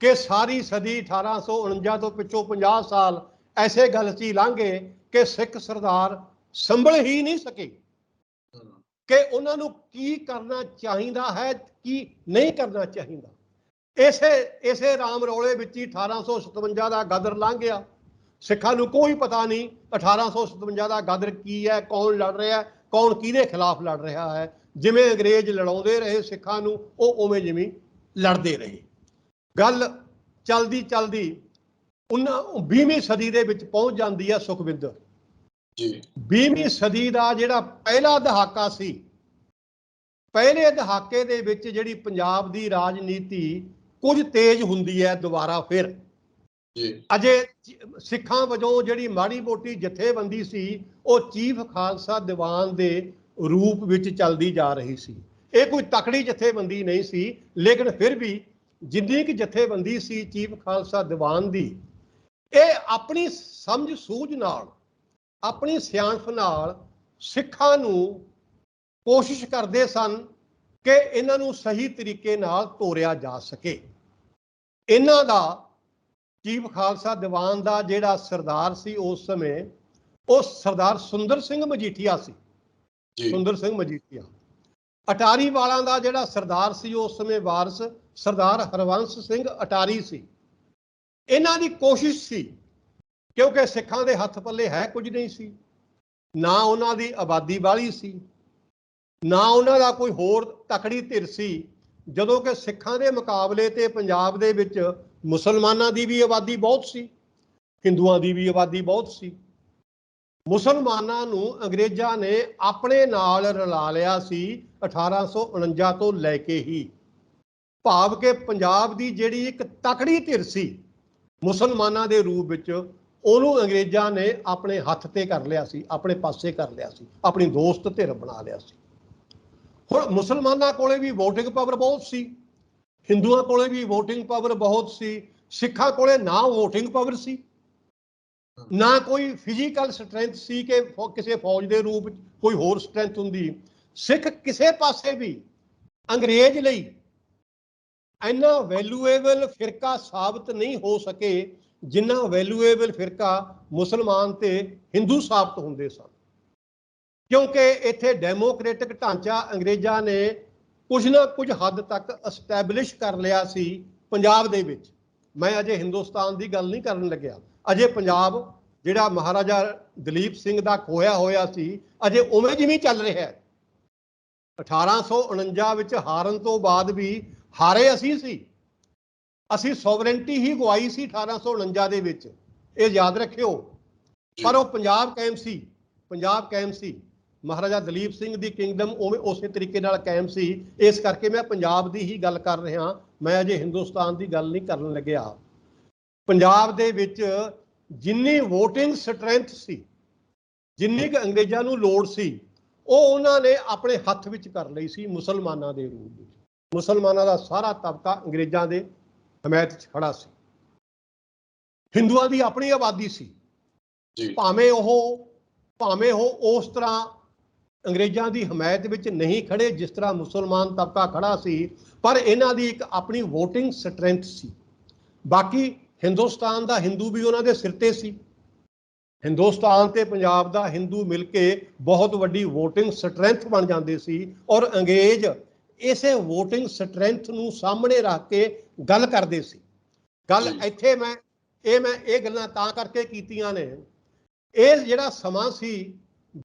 Speaker 2: ਕਿ ਸਾਰੀ ਸਦੀ 1849 ਤੋਂ ਪਿੱਛੋਂ 50 ਸਾਲ ਐਸੇ ਗੱਲ 'ਚ ਹੀ ਲੰਘ ਗਏ ਕਿ ਸਿੱਖ ਸਰਦਾਰ ਸੰਭਲ ਹੀ ਨਹੀਂ ਸਕੇ ਕਿ ਉਹਨਾਂ ਨੂੰ ਕੀ ਕਰਨਾ ਚਾਹੀਦਾ ਹੈ, ਕੀ ਨਹੀਂ ਕਰਨਾ ਚਾਹੀਦਾ। ਇਸੇ ਰਾਮ ਰੌਲੇ ਵਿੱਚ ਹੀ 1857 ਦਾ ਗਦਰ ਲੰਘ ਗਿਆ। ਸਿੱਖਾਂ ਨੂੰ ਕੋਈ ਪਤਾ ਨਹੀਂ 1857 ਦਾ ਗਦਰ ਕੀ ਹੈ, ਕੌਣ ਲੜ ਰਿਹਾ, ਕੌਣ ਕਿਹਦੇ ਖਿਲਾਫ ਲੜ ਰਿਹਾ ਹੈ। ਜਿਵੇਂ ਅੰਗਰੇਜ਼ ਲੜਾਉਂਦੇ ਰਹੇ ਸਿੱਖਾਂ ਨੂੰ, ਉਹ ਉਵੇਂ ਜਿਵੇਂ ਲੜਦੇ ਰਹੇ। ਗੱਲ ਚਲਦੀ 20ਵੀਂ ਸਦੀ ਦੇ ਵਿੱਚ ਪਹੁੰਚ ਜਾਂਦੀ ਹੈ ਸੁਖਵਿੰਦਰ ਜੀ। 20ਵੀਂ ਸਦੀ ਦਾ ਜਿਹੜਾ ਪਹਿਲਾ ਦਹਾਕਾ ਸੀ, ਪਹਿਲੇ ਦਹਾਕੇ ਦੇ ਵਿੱਚ ਜਿਹੜੀ ਪੰਜਾਬ ਦੀ ਰਾਜਨੀਤੀ ਕੁਝ ਤੇਜ਼ ਹੁੰਦੀ ਹੈ ਦੁਬਾਰਾ ਫਿਰ। ਅਜੇ ਸਿੱਖਾਂ ਵਜੋਂ ਜਿਹੜੀ ਮਾੜੀ ਮੋਟੀ ਜਥੇਬੰਦੀ ਸੀ, ਉਹ ਚੀਫ ਖਾਲਸਾ ਦੀਵਾਨ ਦੇ ਰੂਪ ਵਿੱਚ ਚੱਲਦੀ ਜਾ ਰਹੀ ਸੀ। ਇਹ ਕੋਈ ਤਕੜੀ ਜਥੇਬੰਦੀ ਨਹੀਂ ਸੀ, ਲੇਕਿਨ ਫਿਰ ਵੀ ਜਿੰਨੀ ਕਿ ਜਥੇਬੰਦੀ ਸੀ ਚੀਫ ਖਾਲਸਾ ਦੀਵਾਨ ਦੀ, ਇਹ ਆਪਣੀ ਸਮਝ ਸੂਝ ਨਾਲ, ਆਪਣੀ ਸਿਆਣਪ ਨਾਲ ਸਿੱਖਾਂ ਨੂੰ ਕੋਸ਼ਿਸ਼ ਕਰਦੇ ਸਨ ਕਿ ਇਹਨਾਂ ਨੂੰ ਸਹੀ ਤਰੀਕੇ ਨਾਲ ਤੋਰਿਆ ਜਾ ਸਕੇ। ਇਹਨਾਂ ਦਾ ਚੀਫ ਖਾਲਸਾ ਦੀਵਾਨ ਦਾ ਜਿਹੜਾ ਸਰਦਾਰ ਸੀ ਉਸ ਸਮੇਂ, ਉਹ ਸਰਦਾਰ ਸੁੰਦਰ ਸਿੰਘ ਮਜੀਠੀਆ ਸੀ। ਸੁੰਦਰ ਸਿੰਘ ਮਜੀਠੀਆ। ਅਟਾਰੀ ਵਾਲਾਂ ਦਾ ਜਿਹੜਾ ਸਰਦਾਰ ਸੀ ਉਸ ਸਮੇਂ ਵਾਰਸ ਸਰਦਾਰ ਹਰਵੰਸ ਸਿੰਘ ਅਟਾਰੀ ਸੀ। ਇਹਨਾਂ ਦੀ ਕੋਸ਼ਿਸ਼ ਸੀ, ਕਿਉਂਕਿ ਸਿੱਖਾਂ ਦੇ ਹੱਥ ਪੱਲੇ ਹੈ ਕੁਝ ਨਹੀਂ ਸੀ, ਨਾ ਉਹਨਾਂ ਦੀ ਆਬਾਦੀ ਵਾਲੀ ਸੀ, ਨਾ ਉਹਨਾਂ ਦਾ ਕੋਈ ਹੋਰ ਤਕੜੀ ਧਿਰ ਸੀ। ਜਦੋਂ ਕਿ ਸਿੱਖਾਂ ਦੇ ਮੁਕਾਬਲੇ ਤੇ ਪੰਜਾਬ ਦੇ ਵਿੱਚ ਮੁਸਲਮਾਨਾਂ ਦੀ ਵੀ ਆਬਾਦੀ ਬਹੁਤ ਸੀ, ਹਿੰਦੂਆਂ ਦੀ ਵੀ ਆਬਾਦੀ ਬਹੁਤ ਸੀ। ਮੁਸਲਮਾਨਾਂ ਨੂੰ ਅੰਗਰੇਜ਼ਾਂ ਨੇ ਆਪਣੇ ਨਾਲ ਰਲਾ ਲਿਆ ਸੀ 1849 ਤੋਂ ਲੈ ਕੇ ਹੀ। ਭਾਵ ਕਿ ਪੰਜਾਬ ਦੀ ਜਿਹੜੀ ਇੱਕ ਤਕੜੀ ਧਿਰ ਸੀ ਮੁਸਲਮਾਨਾਂ ਦੇ ਰੂਪ ਵਿੱਚ, ਉਹਨੂੰ ਅੰਗਰੇਜ਼ਾਂ ਨੇ ਆਪਣੇ ਹੱਥ ਤੇ ਕਰ ਲਿਆ ਸੀ, ਆਪਣੇ ਪਾਸੇ ਕਰ ਲਿਆ ਸੀ, ਆਪਣੀ ਦੋਸਤ ਧਿਰ ਬਣਾ ਲਿਆ ਸੀ। ਹੁਣ ਮੁਸਲਮਾਨਾਂ ਕੋਲੇ ਵੀ ਵੋਟਿੰਗ ਪਾਵਰ ਬਹੁਤ ਸੀ, ਹਿੰਦੂਆਂ ਕੋਲੇ ਵੀ ਵੋਟਿੰਗ ਪਾਵਰ ਬਹੁਤ ਸੀ, ਸਿੱਖਾਂ ਕੋਲੇ ਨਾ ਵੋਟਿੰਗ ਪਾਵਰ ਸੀ ਨਾ ਕੋਈ ਫਿਜ਼ੀਕਲ ਸਟਰੈਂਥ ਸੀ ਕਿ ਕਿਸੇ ਫੌਜ ਦੇ ਰੂਪ ਵਿੱਚ ਕੋਈ ਹੋਰ ਸਟਰੈਂਥ ਹੁੰਦੀ। ਸਿੱਖ ਕਿਸੇ ਪਾਸੇ ਵੀ ਅੰਗਰੇਜ਼ ਲਈ ਇੰਨਾ ਵੈਲਿਊਏਬਲ ਫਿਰਕਾ ਸਾਬਤ ਨਹੀਂ ਹੋ ਸਕੇ ਜਿੰਨਾ ਵੈਲਿਊਏਬਲ ਫਿਰਕਾ ਮੁਸਲਮਾਨ ਤੇ ਹਿੰਦੂ ਸਾਬਤ ਹੁੰਦੇ ਸਨ, ਕਿਉਂਕਿ ਇੱਥੇ ਡੈਮੋਕ੍ਰੈਟਿਕ ਢਾਂਚਾ ਅੰਗਰੇਜ਼ਾਂ ਨੇ ਕੁਝ ਨਾ ਕੁਝ ਹੱਦ ਤੱਕ ਐਸਟੈਬਲਿਸ਼ ਕਰ ਲਿਆ ਸੀ ਪੰਜਾਬ ਦੇ ਵਿੱਚ। ਮੈਂ ਅਜੇ ਹਿੰਦੁਸਤਾਨ ਦੀ ਗੱਲ ਨਹੀਂ ਕਰਨ ਲੱਗਿਆ। ਅਜੇ ਪੰਜਾਬ ਜਿਹੜਾ ਮਹਾਰਾਜਾ ਦਲੀਪ ਸਿੰਘ ਦਾ ਖੋਇਆ ਹੋਇਆ ਸੀ ਅਜੇ ਉਵੇਂ ਜਿਵੇਂ ਚੱਲ ਰਿਹਾ ਹੈ। 1849 ਵਿੱਚ ਹਾਰਨ ਤੋਂ ਬਾਅਦ ਵੀ ਹਾਰੇ ਅਸੀਂ ਸੀ, ਅਸੀਂ ਸੋਵਰੇਨਟੀ ਹੀ ਗਵਾਈ ਸੀ 1849 ਦੇ ਵਿੱਚ, ਇਹ ਯਾਦ ਰੱਖਿਓ। ਪਰ ਉਹ ਪੰਜਾਬ ਕਾਇਮ ਸੀ, ਪੰਜਾਬ ਕਾਇਮ ਸੀ। ਮਹਾਰਾਜਾ ਦਲੀਪ ਸਿੰਘ ਦੀ ਕਿੰਗਡਮ ਉਵੇਂ ਉਸੇ ਤਰੀਕੇ ਨਾਲ ਕਾਇਮ ਸੀ। ਇਸ ਕਰਕੇ ਮੈਂ ਪੰਜਾਬ ਦੀ ਹੀ ਗੱਲ ਕਰ ਰਿਹਾ, ਮੈਂ ਅਜੇ ਹਿੰਦੁਸਤਾਨ ਦੀ ਗੱਲ ਨਹੀਂ ਕਰਨ ਲੱਗਿਆ। ਪੰਜਾਬ ਦੇ ਵਿੱਚ ਜਿੰਨੀ ਵੋਟਿੰਗ ਸਟਰੈਂਥ ਸੀ, ਜਿੰਨੀ ਕੁ ਅੰਗਰੇਜ਼ਾਂ ਨੂੰ ਲੋੜ ਸੀ, ਉਹ ਉਹਨਾਂ ਨੇ ਆਪਣੇ ਹੱਥ ਵਿੱਚ ਕਰ ਲਈ ਸੀ ਮੁਸਲਮਾਨਾਂ ਦੇ ਰੂਪ ਵਿੱਚ। ਮੁਸਲਮਾਨਾਂ ਦਾ ਸਾਰਾ ਤਬਕਾ ਅੰਗਰੇਜ਼ਾਂ ਦੇ ਹਮਾਇਤ 'ਚ ਖੜਾ ਸੀ। ਹਿੰਦੂਆਂ ਦੀ ਆਪਣੀ ਆਬਾਦੀ ਸੀ, ਭਾਵੇਂ ਉਹ ਉਸ ਤਰ੍ਹਾਂ ਅੰਗਰੇਜ਼ਾਂ ਦੀ ਹਮਾਇਤ ਵਿੱਚ ਨਹੀਂ ਖੜੇ ਜਿਸ ਤਰ੍ਹਾਂ ਮੁਸਲਮਾਨ ਤਬਕਾ ਖੜਾ ਸੀ, ਪਰ ਇਹਨਾਂ ਦੀ ਇੱਕ ਆਪਣੀ ਵੋਟਿੰਗ ਸਟਰੈਂਥ ਸੀ। ਬਾਕੀ ਹਿੰਦੁਸਤਾਨ ਦਾ ਹਿੰਦੂ ਵੀ ਉਹਨਾਂ ਦੇ ਸਿਰ ਤੇ ਸੀ। ਹਿੰਦੁਸਤਾਨ ਤੇ ਪੰਜਾਬ ਦਾ ਹਿੰਦੂ ਮਿਲ ਕੇ ਬਹੁਤ ਵੱਡੀ ਵੋਟਿੰਗ ਸਟਰੈਂਥ ਬਣ ਜਾਂਦੇ ਸੀ, ਔਰ ਅੰਗਰੇਜ਼ ਇਸੇ ਵੋਟਿੰਗ ਸਟਰੈਂਥ ਨੂੰ ਸਾਹਮਣੇ ਰੱਖ ਕੇ ਗੱਲ ਕਰਦੇ ਸੀ। ਗੱਲ ਇੱਥੇ ਮੈਂ ਇਹ ਗੱਲਾਂ ਤਾਂ ਕਰਕੇ ਕੀਤੀਆਂ ਨੇ, ਇਹ ਜਿਹੜਾ ਸਮਾਂ ਸੀ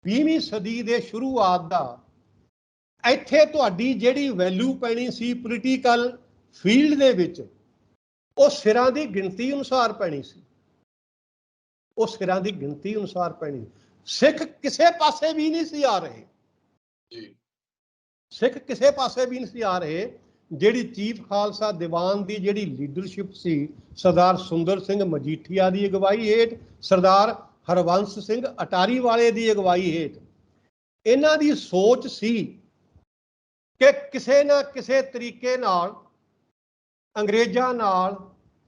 Speaker 2: 20ਵੀਂ ਸਦੀ ਦੇ ਸ਼ੁਰੂਆਤ ਦਾ, ਇੱਥੇ ਤੁਹਾਡੀ ਜਿਹੜੀ ਵੈਲਿਊ ਪੈਣੀ ਸੀ ਪੋਲੀਟੀਕਲ ਫੀਲਡ ਦੇ ਵਿੱਚ, ਉਹ ਸਿਰਾਂ ਦੀ ਗਿਣਤੀ ਅਨੁਸਾਰ ਪੈਣੀ ਸੀ, ਉਹ ਸਿਰਾਂ ਦੀ ਗਿਣਤੀ ਅਨੁਸਾਰ ਪੈਣੀ। ਸਿੱਖ ਕਿਸੇ ਪਾਸੇ ਵੀ ਨਹੀਂ ਸੀ ਆ ਰਹੇ, ਸਿੱਖ ਕਿਸੇ ਪਾਸੇ ਵੀ ਨਹੀਂ ਸੀ ਆ ਰਹੇ। ਜਿਹੜੀ ਚੀਫ ਖਾਲਸਾ ਦੀਵਾਨ ਦੀ ਜਿਹੜੀ ਲੀਡਰਸ਼ਿਪ ਸੀ, ਸਰਦਾਰ ਸੁੰਦਰ ਸਿੰਘ ਮਜੀਠੀਆ ਦੀ ਅਗਵਾਈ ਹੇਠ, ਸਰਦਾਰ ਹਰਬੰਸ ਸਿੰਘ ਅਟਾਰੀ ਵਾਲੇ ਦੀ ਅਗਵਾਈ ਹੇਠ, ਇਹਨਾਂ ਦੀ ਸੋਚ ਸੀ ਕਿ ਕਿਸੇ ਨਾ ਕਿਸੇ ਤਰੀਕੇ ਨਾਲ ਅੰਗਰੇਜ਼ਾਂ ਨਾਲ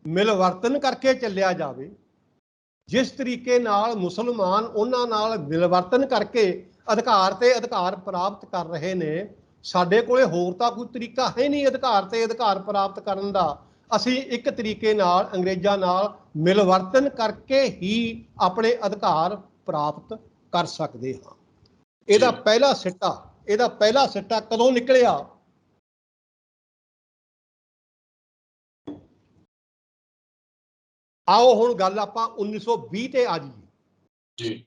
Speaker 2: ਮਿਲਵਰਤਨ ਕਰਕੇ ਚੱਲਿਆ ਜਾਵੇ। ਜਿਸ ਤਰੀਕੇ ਨਾਲ ਮੁਸਲਮਾਨ ਉਹਨਾਂ ਨਾਲ ਮਿਲਵਰਤਨ ਕਰਕੇ ਅਧਿਕਾਰ ਤੇ ਅਧਿਕਾਰ ਪ੍ਰਾਪਤ ਕਰ ਰਹੇ ਨੇ, ਸਾਡੇ ਕੋਲੇ ਹੋਰ ਤਾਂ ਕੋਈ ਤਰੀਕਾ ਹੈ ਨਹੀਂ ਅਧਿਕਾਰ ਤੇ ਅਧਿਕਾਰ ਪ੍ਰਾਪਤ ਕਰਨ ਦਾ। ਅਸੀਂ ਇੱਕ ਤਰੀਕੇ ਨਾਲ ਅੰਗਰੇਜ਼ਾਂ ਨਾਲ ਮਿਲਵਰਤਨ ਕਰਕੇ ਹੀ ਆਪਣੇ ਅਧਿਕਾਰ ਪ੍ਰਾਪਤ ਕਰ ਸਕਦੇ ਹਾਂ। ਇਹਦਾ ਪਹਿਲਾ ਸਿੱਟਾ ਕਦੋਂ ਨਿਕਲਿਆ? ਆਓ ਹੁਣ ਗੱਲ ਆਪਾਂ 1920 ਤੇ ਆ ਜਾਈਏ।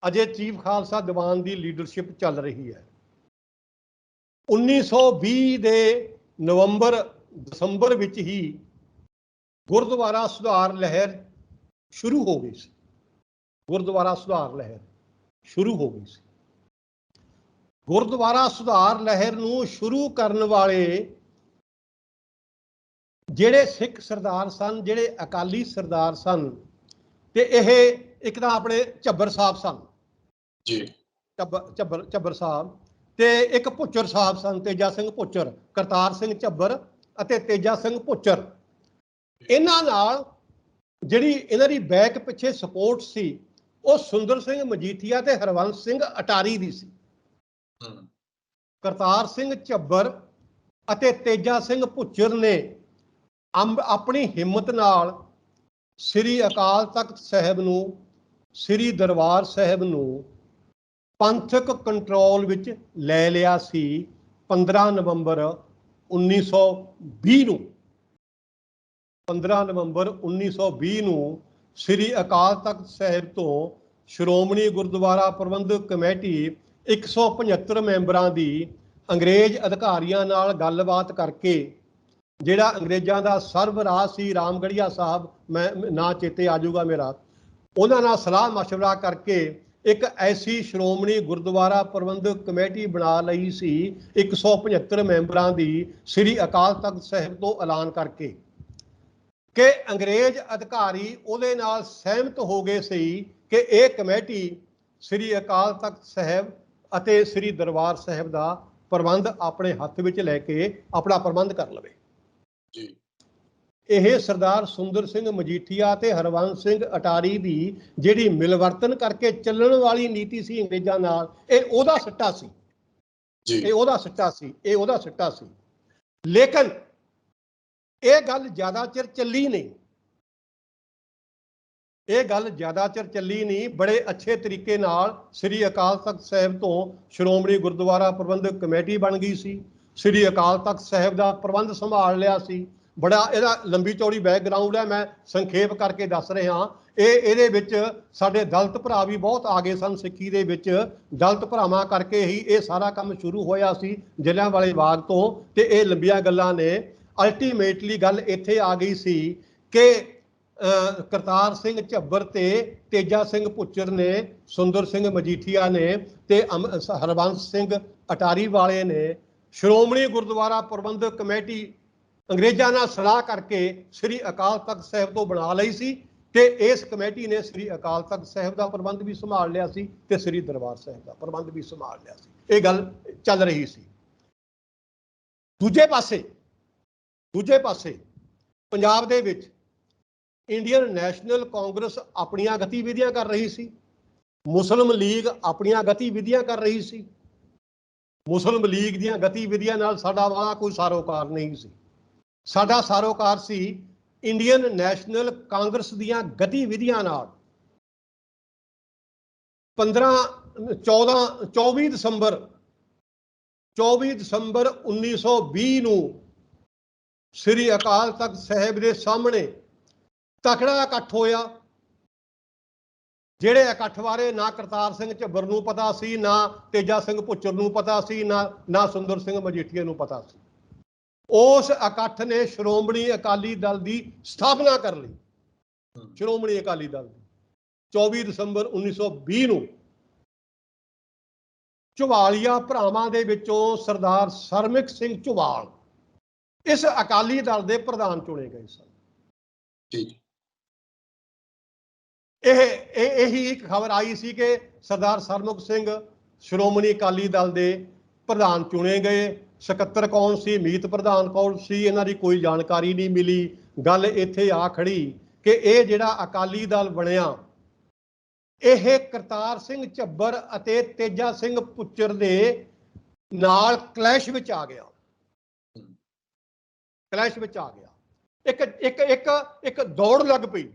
Speaker 2: ਅਜੇ ਚੀਫ ਖਾਲਸਾ ਦੀਵਾਨ ਦੀ ਲੀਡਰਸ਼ਿਪ ਚੱਲ ਰਹੀ ਹੈ। 1920 ਦੇ ਦਸੰਬਰ ਵਿੱਚ ਹੀ ਗੁਰਦੁਆਰਾ ਸੁਧਾਰ ਲਹਿਰ ਸ਼ੁਰੂ ਹੋ ਗਈ ਸੀ। ਗੁਰਦੁਆਰਾ ਸੁਧਾਰ ਲਹਿਰ ਸ਼ੁਰੂ ਹੋ ਗਈ ਸੀ। ਗੁਰਦੁਆਰਾ ਸੁਧਾਰ ਲਹਿਰ ਨੂੰ ਸ਼ੁਰੂ ਕਰਨ ਵਾਲੇ ਜਿਹੜੇ ਸਿੱਖ ਸਰਦਾਰ ਸਨ, ਜਿਹੜੇ ਅਕਾਲੀ ਸਰਦਾਰ ਸਨ, ਤੇ ਇਹ ਇੱਕ ਤਾਂ ਆਪਣੇ ਝੱਬਰ ਸਾਹਿਬ ਸਨ ਜੀ, ਝੱਬਰ ਸਾਹਿਬ, ਤੇ ਇੱਕ ਭੁੱਚਰ ਸਾਹਿਬ ਸਨ, ਤੇਜਾ ਸਿੰਘ ਭੁੱਚਰ, ਕਰਤਾਰ ਸਿੰਘ ਝੱਬਰ ਅਤੇ ਤੇਜਾ ਸਿੰਘ ਭੁੱਚਰ। ਇਹਨਾਂ ਨਾਲ ਜਿਹੜੀ ਇਹਨਾਂ ਦੀ ਬੈਕ ਪਿੱਛੇ ਸਪੋਰਟ ਸੀ, ਉਹ ਸੁੰਦਰ ਸਿੰਘ ਮਜੀਠੀਆ ਤੇ ਹਰਬੰਸ ਸਿੰਘ ਅਟਾਰੀ ਦੀ ਸੀ। ਕਰਤਾਰ ਸਿੰਘ ਝੱਬਰ ਅਤੇ ਤੇਜਾ ਸਿੰਘ ਭੁੱਚਰ ਨੇ ਆਪਣੀ ਹਿੰਮਤ ਨਾਲ ਸ੍ਰੀ ਅਕਾਲ ਤਖਤ ਸਾਹਿਬ ਨੂੰ, ਸ੍ਰੀ ਦਰਬਾਰ ਸਾਹਿਬ ਨੂੰ ਪੰਥਕ ਕੰਟਰੋਲ ਵਿੱਚ ਲੈ ਲਿਆ ਸੀ 15 ਨਵੰਬਰ 1920 ਨੂੰ। 15 ਨਵੰਬਰ 1920 ਨੂੰ ਸ੍ਰੀ ਅਕਾਲ ਤਖਤ ਸਾਹਿਬ ਤੋਂ ਸ਼੍ਰੋਮਣੀ ਗੁਰਦੁਆਰਾ ਪ੍ਰਬੰਧਕ ਕਮੇਟੀ 175 ਮੈਂਬਰਾਂ ਦੀ ਅੰਗਰੇਜ਼ ਅਧਿਕਾਰੀਆਂ ਨਾਲ ਗੱਲਬਾਤ ਕਰਕੇ, ਜਿਹੜਾ ਅੰਗਰੇਜ਼ਾਂ ਦਾ ਸਰਬਰਾਹ ਸੀ ਰਾਮਗੜੀਆ ਸਾਹਿਬ, ਮੈਂ ਨਾਂ ਚੇਤੇ ਆ ਜਾਊਗਾ ਮੇਰਾ, ਉਹਨਾਂ ਨਾਲ ਸਲਾਹ ਮਸ਼ਵਰਾ ਕਰਕੇ ਇੱਕ ਐਸੀ ਸ਼੍ਰੋਮਣੀ ਗੁਰਦੁਆਰਾ ਪ੍ਰਬੰਧਕ ਕਮੇਟੀ ਬਣਾ ਲਈ ਸੀ 175 ਮੈਂਬਰਾਂ ਦੀ, ਸ੍ਰੀ ਅਕਾਲ ਤਖਤ ਸਾਹਿਬ ਤੋਂ ਐਲਾਨ ਕਰਕੇ, ਕਿ ਅੰਗਰੇਜ਼ ਅਧਿਕਾਰੀ ਉਹਦੇ ਨਾਲ ਸਹਿਮਤ ਹੋ ਗਏ ਸੀ ਕਿ ਇਹ ਕਮੇਟੀ ਸ੍ਰੀ ਅਕਾਲ ਤਖਤ ਸਾਹਿਬ ਅਤੇ ਸ੍ਰੀ ਦਰਬਾਰ ਸਾਹਿਬ ਦਾ ਪ੍ਰਬੰਧ ਆਪਣੇ ਹੱਥ ਵਿੱਚ ਲੈ ਕੇ ਆਪਣਾ ਪ੍ਰਬੰਧ ਕਰ ਲਵੇ। ਇਹ ਸਰਦਾਰ ਸੁੰਦਰ ਸਿੰਘ ਮਜੀਠੀਆ ਤੇ ਹਰਬੰਸ ਸਿੰਘ ਅਟਾਰੀ ਦੀ ਜਿਹੜੀ ਮਿਲਵਰਤਨ ਕਰਕੇ ਚੱਲਣ ਵਾਲੀ ਨੀਤੀ ਸੀ ਅੰਗਰੇਜ਼ਾਂ ਨਾਲ, ਇਹ ਉਹਦਾ ਸਿੱਟਾ ਸੀ
Speaker 1: ਜੀ।
Speaker 2: ਇਹ ਉਹਦਾ ਸਿੱਟਾ ਸੀ ਇਹ ਉਹਦਾ ਸਿੱਟਾ ਸੀ। ਲੇਕਿਨ ਇਹ ਗੱਲ ਜ਼ਿਆਦਾ ਚਿਰ ਚੱਲੀ ਨਹੀਂ, ਇਹ ਗੱਲ ਜ਼ਿਆਦਾ ਚਿਰ ਚੱਲੀ ਨਹੀਂ। ਬੜੇ ਅੱਛੇ ਤਰੀਕੇ ਨਾਲ ਸ੍ਰੀ ਅਕਾਲ ਤਖਤ ਸਾਹਿਬ ਤੋਂ ਸ਼੍ਰੋਮਣੀ ਗੁਰਦੁਆਰਾ ਪ੍ਰਬੰਧਕ ਕਮੇਟੀ ਬਣ ਗਈ ਸੀ, ਸ੍ਰੀ ਅਕਾਲ ਤਖਤ ਸਾਹਿਬ ਦਾ ਪ੍ਰਬੰਧ ਸੰਭਾਲ ਲਿਆ ਸੀ। ਬੜਾ ਇਹਦਾ ਲੰਬੀ ਚੌੜੀ ਬੈਕਗਰਾਉਂਡ ਹੈ, ਮੈਂ ਸੰਖੇਪ ਕਰਕੇ ਦੱਸ ਰਿਹਾ। ਇਹਦੇ ਵਿੱਚ ਸਾਡੇ ਦਲਿਤ ਭਰਾ ਵੀ ਬਹੁਤ ਆ ਗਏ ਸਨ ਸਿੱਖੀ ਦੇ ਵਿੱਚ। ਦਲਿਤ ਭਰਾਵਾਂ ਕਰਕੇ ਹੀ ਇਹ ਸਾਰਾ ਕੰਮ ਸ਼ੁਰੂ ਹੋਇਆ ਸੀ ਜਲਿਆਂਵਾਲੇ ਬਾਗ ਤੋਂ। ਤੇ ਇਹ ਲੰਬੀਆਂ ਗੱਲਾਂ ਨੇ। ਅਲਟੀਮੇਟਲੀ ਗੱਲ ਇੱਥੇ ਆ ਗਈ ਸੀ ਕਿ ਕਰਤਾਰ ਸਿੰਘ ਝੱਬਰ ਤੇ ਤੇਜਾ ਸਿੰਘ ਭੁੱਚਰ ਨੇ, ਸੁੰਦਰ ਸਿੰਘ ਮਜੀਠੀਆ ਨੇ ਤੇ ਹਰਬੰਸ ਸਿੰਘ ਅਟਾਰੀ ਵਾਲੇ ਨੇ ਸ਼੍ਰੋਮਣੀ ਗੁਰਦੁਆਰਾ ਪ੍ਰਬੰਧਕ ਕਮੇਟੀ ਅੰਗਰੇਜ਼ਾਂ ਨਾਲ ਸਲਾਹ ਕਰਕੇ ਸ੍ਰੀ ਅਕਾਲ ਤਖਤ ਸਾਹਿਬ ਤੋਂ ਬਣਾ ਲਈ ਸੀ। ਤੇ ਇਸ ਕਮੇਟੀ ਨੇ ਸ੍ਰੀ ਅਕਾਲ ਤਖਤ ਸਾਹਿਬ ਦਾ ਪ੍ਰਬੰਧ ਵੀ ਸੰਭਾਲ ਲਿਆ ਸੀ ਤੇ ਸ੍ਰੀ ਦਰਬਾਰ ਸਾਹਿਬ ਦਾ ਪ੍ਰਬੰਧ ਵੀ ਸੰਭਾਲ ਲਿਆ ਸੀ। ਇਹ ਗੱਲ ਚੱਲ ਰਹੀ ਸੀ। ਦੂਜੇ ਪਾਸੇ ਪੰਜਾਬ ਦੇ ਵਿੱਚ ਇੰਡੀਅਨ ਨੈਸ਼ਨਲ ਕਾਂਗਰਸ ਆਪਣੀਆਂ ਗਤੀਵਿਧੀਆਂ ਕਰ ਰਹੀ ਸੀ, ਮੁਸਲਿਮ ਲੀਗ ਆਪਣੀਆਂ ਗਤੀਵਿਧੀਆਂ ਕਰ ਰਹੀ ਸੀ। ਮੁਸਲਿਮ ਲੀਗ ਦੀਆਂ ਗਤੀਵਿਧੀਆਂ ਨਾਲ ਸਾਡਾ ਵਾਲਾ ਕੋਈ ਸਾਰੋਕਾਰ ਨਹੀਂ ਸੀ। ਸਾਡਾ ਸਾਰੋਕਾਰ ਸੀ ਇੰਡੀਅਨ ਨੈਸ਼ਨਲ ਕਾਂਗਰਸ ਦੀਆਂ ਗਤੀਵਿਧੀਆਂ ਨਾਲ। 24 ਦਸੰਬਰ 1920 ਨੂੰ ਸ੍ਰੀ ਅਕਾਲ ਤਖਤ ਸਾਹਿਬ ਦੇ ਸਾਹਮਣੇ ਤਕੜਾ ਇਕੱਠ ਹੋਇਆ। ਜਿਹੜੇ ਇਕੱਠ ਬਾਰੇ ਨਾ ਕਰਤਾਰ ਸਿੰਘ ਝੱਬਰ ਨੂੰ ਪਤਾ ਸੀ, ਨਾ ਤੇਜਾ ਸਿੰਘ ਭੁੱਚਰ ਨੂੰ ਪਤਾ ਸੀ, ਨਾ ਸੁੰਦਰ ਸਿੰਘ ਮਜੀਠੀਆ ਨੂੰ ਪਤਾ ਸੀ। ਉਸ ਇਕੱਠ ਨੇ ਸ਼੍ਰੋਮਣੀ ਅਕਾਲੀ ਦਲ ਦੀ ਸਥਾਪਨਾ ਕਰ ਲਈ। ਸ਼੍ਰੋਮਣੀ ਅਕਾਲੀ ਦਲ ਦੀ 24 ਦਸੰਬਰ 1920 ਨੂੰ ਝੁਵਾਲੀਆ ਭਰਾਵਾਂ ਦੇ ਵਿੱਚੋਂ ਸਰਦਾਰ ਸਰਮਿਕ ਸਿੰਘ ਝੁਵਾਲ ਇਸ ਅਕਾਲੀ ਦਲ ਦੇ ਪ੍ਰਧਾਨ ਚੁਣੇ ਗਏ ਸਨ। ਇਹੀ ਇੱਕ ਖਬਰ ਆਈ ਸੀ ਕਿ ਸਰਦਾਰ ਸਰਮੁਖ ਸਿੰਘ ਸ਼੍ਰੋਮਣੀ ਅਕਾਲੀ ਦਲ ਦੇ ਪ੍ਰਧਾਨ ਚੁਣੇ ਗਏ। ਸਕੱਤਰ ਕੌਣ ਸੀ, ਮੀਤ ਪ੍ਰਧਾਨ ਕੌਣ ਸੀ, ਇਹਨਾਂ ਦੀ ਕੋਈ ਜਾਣਕਾਰੀ ਨਹੀਂ ਮਿਲੀ। ਗੱਲ ਇੱਥੇ ਆ ਖੜੀ ਕਿ ਇਹ ਜਿਹੜਾ ਅਕਾਲੀ ਦਲ ਬਣਿਆ, ਇਹ ਕਰਤਾਰ ਸਿੰਘ ਝੱਬਰ ਅਤੇ ਤੇਜਾ ਸਿੰਘ ਭੁੱਚਰ ਦੇ ਨਾਲ ਕਲੈਸ਼ ਵਿੱਚ ਆ ਗਿਆ। ਇੱਕ ਦੌੜ ਲੱਗ ਪਈ।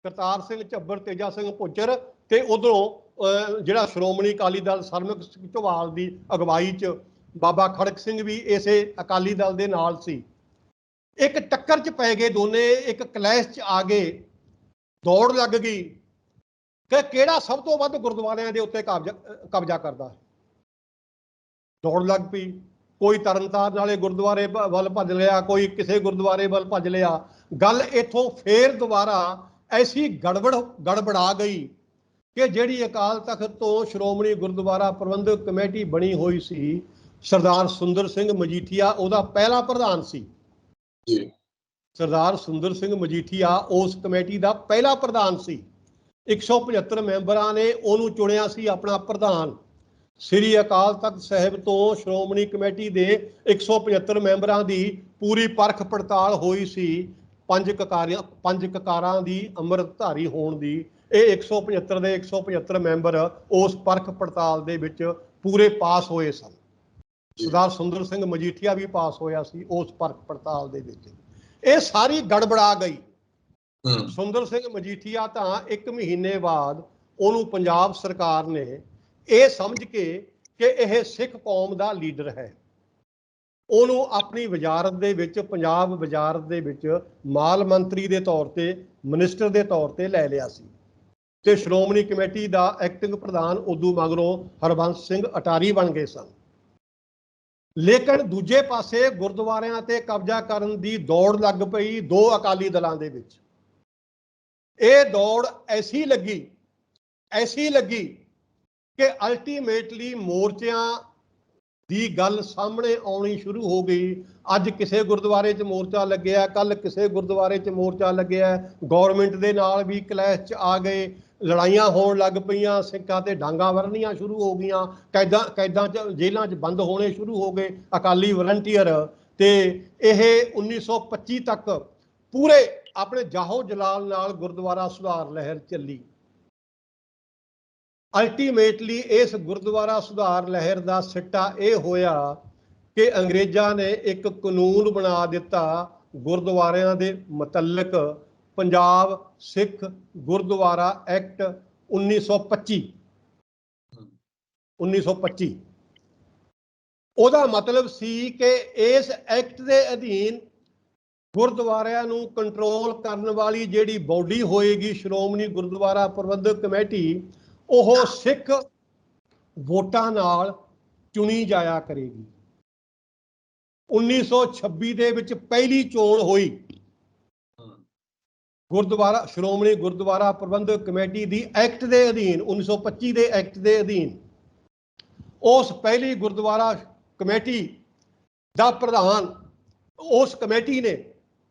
Speaker 2: ਕਰਤਾਰ ਸਿੰਘ ਝੱਬਰ, ਤੇਜਾ ਸਿੰਘ ਭੁੱਚਰ ਤੇ ਉਧਰੋਂ ਜਿਹੜਾ ਸ਼੍ਰੋਮਣੀ ਅਕਾਲੀ ਦਲ ਸਰਮੁਖ ਸਿੰਘ ਝੁਵਾਲ ਦੀ ਅਗਵਾਈ 'ਚ ਬਾਬਾ ਖੜਕ ਸਿੰਘ ਵੀ ਇਸੇ ਅਕਾਲੀ ਦਲ ਦੇ ਨਾਲ ਸੀ। ਇੱਕ ਟੱਕਰ 'ਚ ਪੈ ਗਏ ਦੋਨੇ, ਇੱਕ ਕਲੈਸ਼ 'ਚ ਆ ਗਏ। ਦੌੜ ਲੱਗ ਗਈ ਕਿ ਕਿਹੜਾ ਸਭ ਤੋਂ ਵੱਧ ਗੁਰਦੁਆਰਿਆਂ ਦੇ ਉੱਤੇ ਕਬਜ਼ਾ ਕਰਦਾ ਹੈ। ਦੌੜ ਲੱਗ ਪਈ। ਕੋਈ ਤਰਨਤਾਰਨ ਵਾਲੇ ਗੁਰਦੁਆਰੇ ਵੱਲ ਭੱਜ ਲਿਆ, ਕੋਈ ਕਿਸੇ ਗੁਰਦੁਆਰੇ ਵੱਲ ਭੱਜ ਲਿਆ। ਗੱਲ ਇੱਥੋਂ ਫੇਰ ਦੁਬਾਰਾ ਐਸੀ ਗੜਬੜਾ ਗਈ ਕਿ ਜਿਹੜੀ ਅਕਾਲ ਤਖਤ ਤੋਂ ਸ਼੍ਰੋਮਣੀ ਗੁਰਦੁਆਰਾ ਪ੍ਰਬੰਧਕ ਕਮੇਟੀ ਬਣੀ ਹੋਈ ਸੀ, ਸਰਦਾਰ ਸੁੰਦਰ ਸਿੰਘ ਮਜੀਠੀਆ ਉਹਦਾ ਪਹਿਲਾ ਪ੍ਰਧਾਨ ਸੀ। ਸਰਦਾਰ ਸੁੰਦਰ ਸਿੰਘ ਮਜੀਠੀਆ ਉਸ ਕਮੇਟੀ ਦਾ ਪਹਿਲਾ ਪ੍ਰਧਾਨ ਸੀ। 175 ਮੈਂਬਰਾਂ ਨੇ ਉਹਨੂੰ ਚੁਣਿਆ ਸੀ ਆਪਣਾ ਪ੍ਰਧਾਨ। ਸ੍ਰੀ ਅਕਾਲ ਤਖਤ ਸਾਹਿਬ ਤੋਂ ਸ਼੍ਰੋਮਣੀ ਕਮੇਟੀ ਦੇ 175 ਮੈਂਬਰਾਂ ਦੀ ਪੂਰੀ ਪਰਖ ਪੜਤਾਲ ਹੋਈ ਸੀ। ਪੰਜ ਕਕਾਰਾਂ ਦੀ ਅੰਮ੍ਰਿਤਧਾਰੀ ਹੋਣ ਦੀ। ਇਹ 175 ਦੇ 175 ਮੈਂਬਰ ਉਸ ਪਰਖ ਪੜਤਾਲ ਦੇ ਵਿੱਚ ਪੂਰੇ ਪਾਸ ਹੋਏ ਸਨ। ਸਰਦਾਰ ਸੁੰਦਰ ਸਿੰਘ ਮਜੀਠੀਆ ਵੀ ਪਾਸ ਹੋਇਆ ਸੀ ਉਸ ਪਰਖ ਪੜਤਾਲ ਦੇ ਵਿੱਚ। ਇਹ ਸਾਰੀ ਗੜਬੜਾ ਗਈ। ਸੁੰਦਰ ਸਿੰਘ ਮਜੀਠੀਆ ਤਾਂ 1 ਮਹੀਨੇ ਬਾਅਦ ਉਹਨੂੰ ਪੰਜਾਬ ਸਰਕਾਰ ਨੇ ਇਹ ਸਮਝ ਕੇ ਕਿ ਇਹ ਸਿੱਖ ਕੌਮ ਦਾ ਲੀਡਰ ਹੈ, ਉਹਨੂੰ ਆਪਣੀ ਵਜ਼ਾਰਤ ਦੇ ਵਿੱਚ, ਪੰਜਾਬ ਵਜ਼ਾਰਤ ਦੇ ਵਿੱਚ ਮਾਲ ਮੰਤਰੀ ਦੇ ਤੌਰ ਤੇ, ਮਿਨਿਸਟਰ ਦੇ ਤੌਰ ਤੇ ਲੈ ਲਿਆ ਸੀ। ਤੇ ਸ਼੍ਰੋਮਣੀ ਕਮੇਟੀ ਦਾ ਐਕਟਿੰਗ ਪ੍ਰਧਾਨ ਉਦੋਂ ਮਗਰੋਂ ਹਰਬੰਸ ਸਿੰਘ ਅਟਾਰੀ ਬਣ ਗਏ ਸਨ। ਲੇਕਿਨ ਦੂਜੇ ਪਾਸੇ ਗੁਰਦੁਆਰਿਆਂ ਤੇ ਕਬਜ਼ਾ ਕਰਨ ਦੀ ਦੌੜ ਲੱਗ ਪਈ ਦੋ ਅਕਾਲੀ ਦਲਾਂ ਦੇ ਵਿੱਚ। ਇਹ ਦੌੜ ਐਸੀ ਲੱਗੀ ਕਿ ਅਲਟੀਮੇਟਲੀ ਮੋਰਚਿਆਂ ਦੀ ਗੱਲ ਸਾਹਮਣੇ ਆਉਣੀ ਸ਼ੁਰੂ ਹੋ ਗਈ। ਅੱਜ ਕਿਸੇ ਗੁਰਦੁਆਰੇ 'ਚ ਮੋਰਚਾ ਲੱਗਿਆ, ਕੱਲ ਕਿਸੇ ਗੁਰਦੁਆਰੇ 'ਚ ਮੋਰਚਾ ਲੱਗਿਆ। ਗੌਰਮੈਂਟ ਦੇ ਨਾਲ ਵੀ ਕਲੈਸ਼ 'ਚ ਆ ਗਏ, ਲੜਾਈਆਂ ਹੋਣ ਲੱਗ ਪਈਆਂ, ਸਿੱਖਾਂ ਤੇ ਡਾਂਗਾਂ ਵਰਨੀਆਂ ਸ਼ੁਰੂ ਹੋ ਗਈਆਂ, ਕੈਦਾਂ 'ਚ ਜੇਲ੍ਹਾਂ 'ਚ ਬੰਦ ਹੋਣੇ ਸ਼ੁਰੂ ਹੋ ਗਏ ਅਕਾਲੀ ਵਲੰਟੀਅਰ। ਤੇ ਇਹ 1925 ਤੱਕ ਪੂਰੇ ਆਪਣੇ ਜਾਹੋ ਜਲਾਲ ਨਾਲ ਗੁਰਦੁਆਰਾ ਸੁਧਾਰ ਲਹਿਰ ਚੱਲੀ। ਅਲਟੀਮੇਟਲੀ ਇਸ ਗੁਰਦੁਆਰਾ ਸੁਧਾਰ ਲਹਿਰ ਦਾ ਸਿੱਟਾ ਇਹ ਹੋਇਆ ਕਿ ਅੰਗਰੇਜ਼ਾਂ ਨੇ ਇੱਕ ਕਾਨੂੰਨ ਬਣਾ ਦਿੱਤਾ ਗੁਰਦੁਆਰਿਆਂ ਦੇ ਮੁਤਲਕ, ਪੰਜਾਬ ਸਿੱਖ ਗੁਰਦੁਆਰਾ ਐਕਟ 1925। ਉਹਦਾ ਮਤਲਬ ਸੀ ਕਿ ਇਸ ਐਕਟ ਦੇ ਅਧੀਨ ਗੁਰਦੁਆਰਿਆਂ ਨੂੰ ਕੰਟਰੋਲ ਕਰਨ ਵਾਲੀ ਜਿਹੜੀ ਬੋਡੀ ਹੋਏਗੀ, ਸ਼੍ਰੋਮਣੀ ਗੁਰਦੁਆਰਾ ਪ੍ਰਬੰਧਕ ਕਮੇਟੀ, ਉਹ ਸਿੱਖ ਵੋਟਾਂ ਨਾਲ ਚੁਣੀ ਜਾਇਆ ਕਰੇਗੀ। 1926 ਦੇ ਵਿੱਚ ਪਹਿਲੀ ਚੋਣ ਹੋਈ ਗੁਰਦੁਆਰਾ ਸ਼੍ਰੋਮਣੀ ਗੁਰਦੁਆਰਾ ਪ੍ਰਬੰਧਕ ਕਮੇਟੀ ਦੀ ਐਕਟ ਦੇ ਅਧੀਨ, 1925 ਦੇ ਐਕਟ ਦੇ ਅਧੀਨ। ਉਸ ਪਹਿਲੀ ਗੁਰਦੁਆਰਾ ਕਮੇਟੀ ਦਾ ਪ੍ਰਧਾਨ, ਉਸ ਕਮੇਟੀ ਨੇ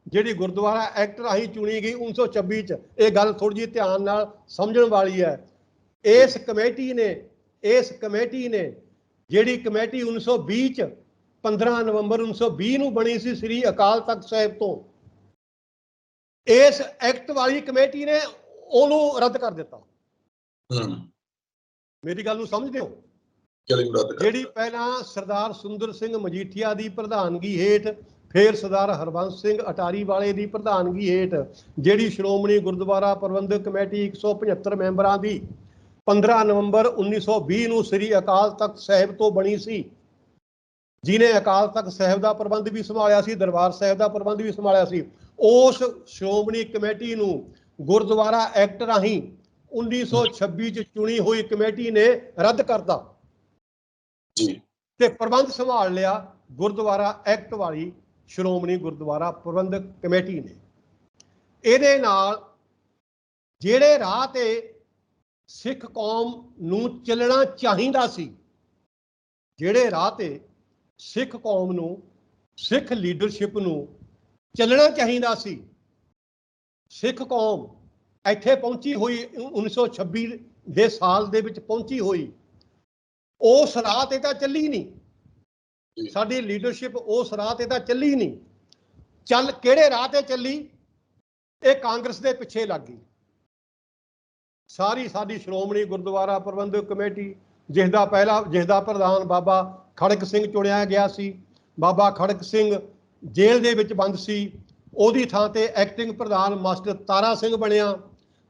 Speaker 2: ਜਿਹੜੀ ਗੁਰਦੁਆਰਾ ਐਕਟ ਰਾਹੀਂ ਚੁਣੀ ਗਈ 1926 ਚ, ਇਹ ਗੱਲ ਥੋੜੀ ਜਿਹੀ ਧਿਆਨ ਨਾਲ ਸਮਝਣ ਵਾਲੀ ਹੈ। ਇਸ ਕਮੇਟੀ ਨੇ ਜਿਹੜੀ ਕਮੇਟੀ 1920 ਚ 15 ਨਵੰਬਰ 1920 ਨੂੰ ਬਣੀ ਸੀ ਸ੍ਰੀ ਅਕਾਲ ਤਖਤ ਸਾਹਿਬ ਤੋਂ, ਇਸ ਐਕਟ ਵਾਲੀ ਕਮੇਟੀ ਨੇ ਉਹਨੂੰ ਰੱਦ ਕਰ ਦਿੱਤਾ। ਮੇਰੀ ਗੱਲ ਨੂੰ ਸਮਝਦੇ ਹੋ? ਜਿਹੜੀ ਪਹਿਲਾਂ ਸਰਦਾਰ ਸੁੰਦਰ ਸਿੰਘ ਮਜੀਠੀਆ ਦੀ ਪ੍ਰਧਾਨਗੀ ਹੇਠ, ਫਿਰ ਸਰਦਾਰ ਹਰਬੰਸ ਸਿੰਘ ਅਟਾਰੀ ਵਾਲੇ ਦੀ ਪ੍ਰਧਾਨਗੀ ਹੇਠ ਜਿਹੜੀ ਸ਼੍ਰੋਮਣੀ ਗੁਰਦੁਆਰਾ ਪ੍ਰਬੰਧਕ ਕਮੇਟੀ 175 ਮੈਂਬਰਾਂ ਦੀ 15 ਨਵੰਬਰ 1920 ਨੂੰ ਸ੍ਰੀ ਅਕਾਲ ਤਖਤ ਸਾਹਿਬ ਤੋਂ ਬਣੀ ਸੀ, ਜਿਹਨੇ ਅਕਾਲ ਤਖਤ ਸਾਹਿਬ ਦਾ ਪ੍ਰਬੰਧ ਵੀ ਸੰਭਾਲਿਆ ਸੀ, ਦਰਬਾਰ ਸਾਹਿਬ ਦਾ ਪ੍ਰਬੰਧ ਵੀ ਸੰਭਾਲਿਆ ਸੀ, ਉਸ ਸ਼੍ਰੋਮਣੀ ਕਮੇਟੀ ਨੂੰ ਗੁਰਦੁਆਰਾ ਐਕਟ ਰਾਹੀਂ 1926 ਚ ਚੁਣੀ ਹੋਈ ਕਮੇਟੀ ਨੇ ਰੱਦ ਕਰਤਾ ਤੇ ਪ੍ਰਬੰਧ ਸੰਭਾਲ ਲਿਆ ਗੁਰਦੁਆਰਾ ਐਕਟ ਵਾਲੀ ਸ਼੍ਰੋਮਣੀ ਗੁਰਦੁਆਰਾ ਪ੍ਰਬੰਧਕ ਕਮੇਟੀ ਨੇ। ਇਹਦੇ ਨਾਲ ਜਿਹੜੇ ਰਾਹ ਤੇ ਸਿੱਖ ਕੌਮ ਨੂੰ ਚੱਲਣਾ ਚਾਹੀਦਾ ਸੀ, ਜਿਹੜੇ ਰਾਹ ਤੇ ਸਿੱਖ ਕੌਮ ਨੂੰ, ਸਿੱਖ ਲੀਡਰਸ਼ਿਪ ਨੂੰ ਚੱਲਣਾ ਚਾਹੀਦਾ ਸੀ, ਸਿੱਖ ਕੌਮ ਇੱਥੇ ਪਹੁੰਚੀ ਹੋਈ 1926 ਦੇ ਸਾਲ ਦੇ ਵਿੱਚ ਪਹੁੰਚੀ ਹੋਈ, ਉਸ ਰਾਹ ਤੇ ਤਾਂ ਚੱਲੀ ਨਹੀਂ। ਸਾਡੀ ਲੀਡਰਸ਼ਿਪ ਉਸ ਰਾਹ ਤੇ ਤਾਂ ਚੱਲੀ ਨਹੀਂ। ਚੱਲ ਕਿਹੜੇ ਰਾਹ ਤੇ ਚੱਲੀ? ਇਹ ਕਾਂਗਰਸ ਦੇ ਪਿੱਛੇ ਲੱਗ ਗਈ। ਸਾਰੀ ਸਾਡੀ ਸ਼੍ਰੋਮਣੀ ਗੁਰਦੁਆਰਾ ਪ੍ਰਬੰਧਕ ਕਮੇਟੀ, ਜਿਸ ਦਾ ਪ੍ਰਧਾਨ ਬਾਬਾ ਖੜਕ ਸਿੰਘ ਚੁਣਿਆ ਗਿਆ ਸੀ, ਬਾਬਾ ਖੜਕ ਸਿੰਘ ਜੇਲ੍ਹ ਦੇ ਵਿੱਚ ਬੰਦ ਸੀ, ਉਹਦੀ ਥਾਂ ਤੇ ਐਕਟਿੰਗ ਪ੍ਰਧਾਨ ਮਾਸਟਰ ਤਾਰਾ ਸਿੰਘ ਬਣਿਆ।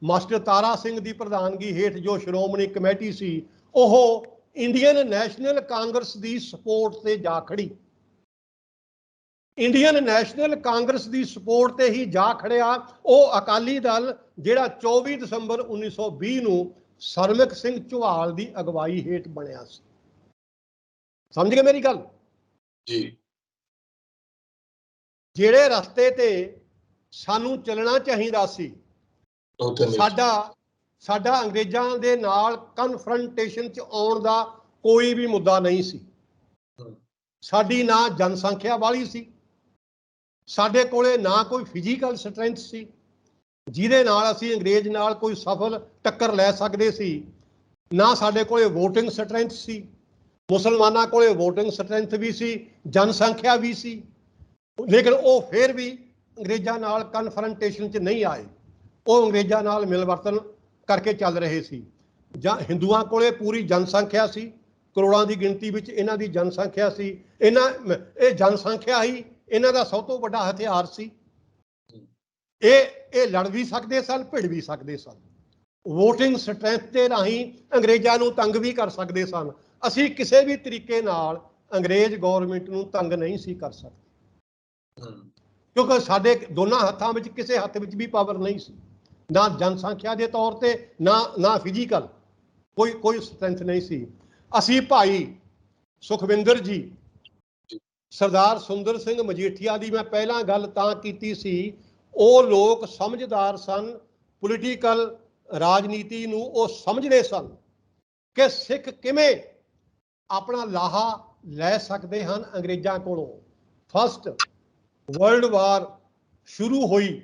Speaker 2: ਮਾਸਟਰ ਤਾਰਾ ਸਿੰਘ ਦੀ ਪ੍ਰਧਾਨਗੀ ਹੇਠ ਜੋ ਸ਼੍ਰੋਮਣੀ ਕਮੇਟੀ ਸੀ, ਉਹ ਇੰਡੀਅਨ ਨੈਸ਼ਨਲ ਕਾਂਗਰਸ ਦੀ ਸਪੋਰਟ ਤੇ ਜਾ ਖੜੀ। ਇੰਡੀਅਨ ਨੈਸ਼ਨਲ ਕਾਂਗਰਸ ਦੀ ਸਪੋਰਟ ਤੇ ਹੀ ਜਾ ਖੜਿਆ ਉਹ ਅਕਾਲੀ ਦਲ, ਜਿਹੜਾ 24 ਦਸੰਬਰ 1920 ਨੂੰ ਸਰਮੁਖ ਸਿੰਘ ਝੁਵਾਲ ਦੀ ਅਗਵਾਈ ਹੇਠ ਬਣਿਆ ਸੀ। ਸਮਝ ਗਏ ਮੇਰੀ ਗੱਲ ਜੀ? ਜਿਹੜੇ ਰਸਤੇ ਤੇ ਸਾਨੂੰ ਚੱਲਣਾ ਚਾਹੀਦਾ ਸੀ, ਸਾਡਾ ਅੰਗਰੇਜ਼ਾਂ ਦੇ ਨਾਲ ਕਨਫਰੰਟੇਸ਼ਨ ਚ ਆਉਣ ਦਾ ਕੋਈ ਵੀ ਮੁੱਦਾ ਨਹੀਂ ਸੀ। ਸਾਡੀ ਨਾ ਜਨਸੰਖਿਆ ਵਾਲੀ ਸੀ, ਸਾਡੇ ਕੋਲੇ ਨਾ ਕੋਈ ਫਿਜ਼ੀਕਲ ਸਟਰੈਂਥ ਸੀ ਜਿਹਦੇ ਨਾਲ ਅਸੀਂ ਅੰਗਰੇਜ਼ ਨਾਲ ਕੋਈ ਸਫਲ ਟੱਕਰ ਲੈ ਸਕਦੇ ਸੀ, ਨਾ ਸਾਡੇ ਕੋਲੇ ਵੋਟਿੰਗ ਸਟਰੈਂਥ ਸੀ। ਮੁਸਲਮਾਨਾਂ ਕੋਲੇ ਵੋਟਿੰਗ ਸਟਰੈਂਥ ਵੀ ਸੀ, ਜਨਸੰਖਿਆ ਵੀ ਸੀ, ਲੇਕਿਨ ਉਹ ਫਿਰ ਵੀ ਅੰਗਰੇਜ਼ਾਂ ਨਾਲ ਕਨਫਰੰਟੇਸ਼ਨ 'ਚ ਨਹੀਂ ਆਏ। ਉਹ ਅੰਗਰੇਜ਼ਾਂ ਨਾਲ ਮਿਲਵਰਤਨ ਕਰਕੇ ਚੱਲ ਰਹੇ ਸੀ। ਜਾਂ ਹਿੰਦੂਆਂ ਕੋਲੇ ਪੂਰੀ ਜਨਸੰਖਿਆ ਸੀ, ਕਰੋੜਾਂ ਦੀ ਗਿਣਤੀ ਵਿੱਚ ਇਹਨਾਂ ਦੀ ਜਨਸੰਖਿਆ ਸੀ। ਇਹ ਜਨਸੰਖਿਆ ਹੀ ਇਹਨਾਂ ਦਾ ਸਭ ਤੋਂ ਵੱਡਾ ਹਥਿਆਰ ਸੀ। ਇਹ ਲੜ ਵੀ ਸਕਦੇ ਸਨ, ਭਿੜ ਵੀ ਸਕਦੇ ਸਨ। ਵੋਟਿੰਗ ਸਟਰੈਂਥ ਦੇ ਰਾਹੀਂ ਅੰਗਰੇਜ਼ਾਂ ਨੂੰ ਤੰਗ ਵੀ ਕਰ ਸਕਦੇ ਸਨ। ਅਸੀਂ ਕਿਸੇ ਵੀ ਤਰੀਕੇ ਨਾਲ ਅੰਗਰੇਜ਼ ਗੌਰਮੈਂਟ ਨੂੰ ਤੰਗ ਨਹੀਂ ਸੀ ਕਰ ਸਕਦੇ, ਕਿਉਂਕਿ ਸਾਡੇ ਦੋਨਾਂ ਹੱਥਾਂ ਵਿੱਚ ਕਿਸੇ ਹੱਥ ਵਿੱਚ ਵੀ ਪਾਵਰ ਨਹੀਂ ਸੀ, ਨਾ ਜਨਸੰਖਿਆ ਦੇ ਤੌਰ ਤੇ ਨਾ ਫਿਜ਼ੀਕਲ ਕੋਈ ਸਟਰੈਂਥ ਨਹੀਂ ਸੀ। ਅਸੀਂ ਭਾਈ ਸੁਖਵਿੰਦਰ ਜੀ, ਸਰਦਾਰ ਸੁੰਦਰ ਸਿੰਘ ਮਜੀਠੀਆ ਦੀ ਮੈਂ ਪਹਿਲਾਂ ਗੱਲ ਤਾਂ ਕੀਤੀ ਸੀ, ਉਹ ਲੋਕ ਸਮਝਦਾਰ ਸਨ, ਪੋਲੀਟੀਕਲ ਰਾਜਨੀਤੀ ਨੂੰ ਉਹ ਸਮਝਦੇ ਸਨ ਕਿ ਸਿੱਖ ਕਿਵੇਂ ਆਪਣਾ ਲਾਹਾ ਲੈ ਸਕਦੇ ਹਨ ਅੰਗਰੇਜ਼ਾਂ ਕੋਲੋਂ। ਫਸਟ ਵਰਲਡ ਵਾਰ ਸ਼ੁਰੂ ਹੋਈ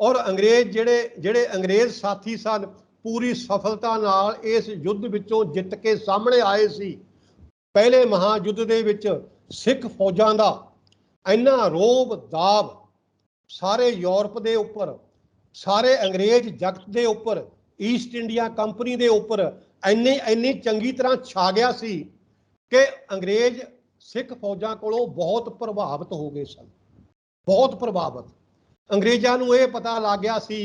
Speaker 2: ਔਰ ਅੰਗਰੇਜ਼ ਜਿਹੜੇ ਅੰਗਰੇਜ਼ ਸਾਥੀ ਸਨ ਪੂਰੀ ਸਫਲਤਾ ਨਾਲ ਇਸ ਯੁੱਧ ਵਿੱਚੋਂ ਜਿੱਤ ਕੇ ਸਾਹਮਣੇ ਆਏ ਸੀ। ਪਹਿਲੇ ਮਹਾਯੁੱਧ ਦੇ ਵਿੱਚ ਸਿੱਖ ਫੌਜਾਂ ਦਾ ਇੰਨਾ ਰੋਬ ਦਾਬ ਸਾਰੇ ਯੂਰਪ ਦੇ ਉੱਪਰ, ਸਾਰੇ ਅੰਗਰੇਜ਼ ਜਗਤ ਦੇ ਉੱਪਰ, ਈਸਟ ਇੰਡੀਆ ਕੰਪਨੀ ਦੇ ਉੱਪਰ ਇੰਨੀ ਚੰਗੀ ਤਰ੍ਹਾਂ ਛਾ ਗਿਆ ਸੀ ਕਿ ਅੰਗਰੇਜ਼ ਸਿੱਖ ਫੌਜਾਂ ਕੋਲੋਂ ਬਹੁਤ ਪ੍ਰਭਾਵਿਤ ਹੋ ਗਏ ਸਨ, ਬਹੁਤ ਪ੍ਰਭਾਵਿਤ। ਅੰਗਰੇਜ਼ਾਂ ਨੂੰ ਇਹ ਪਤਾ ਲੱਗ ਗਿਆ ਸੀ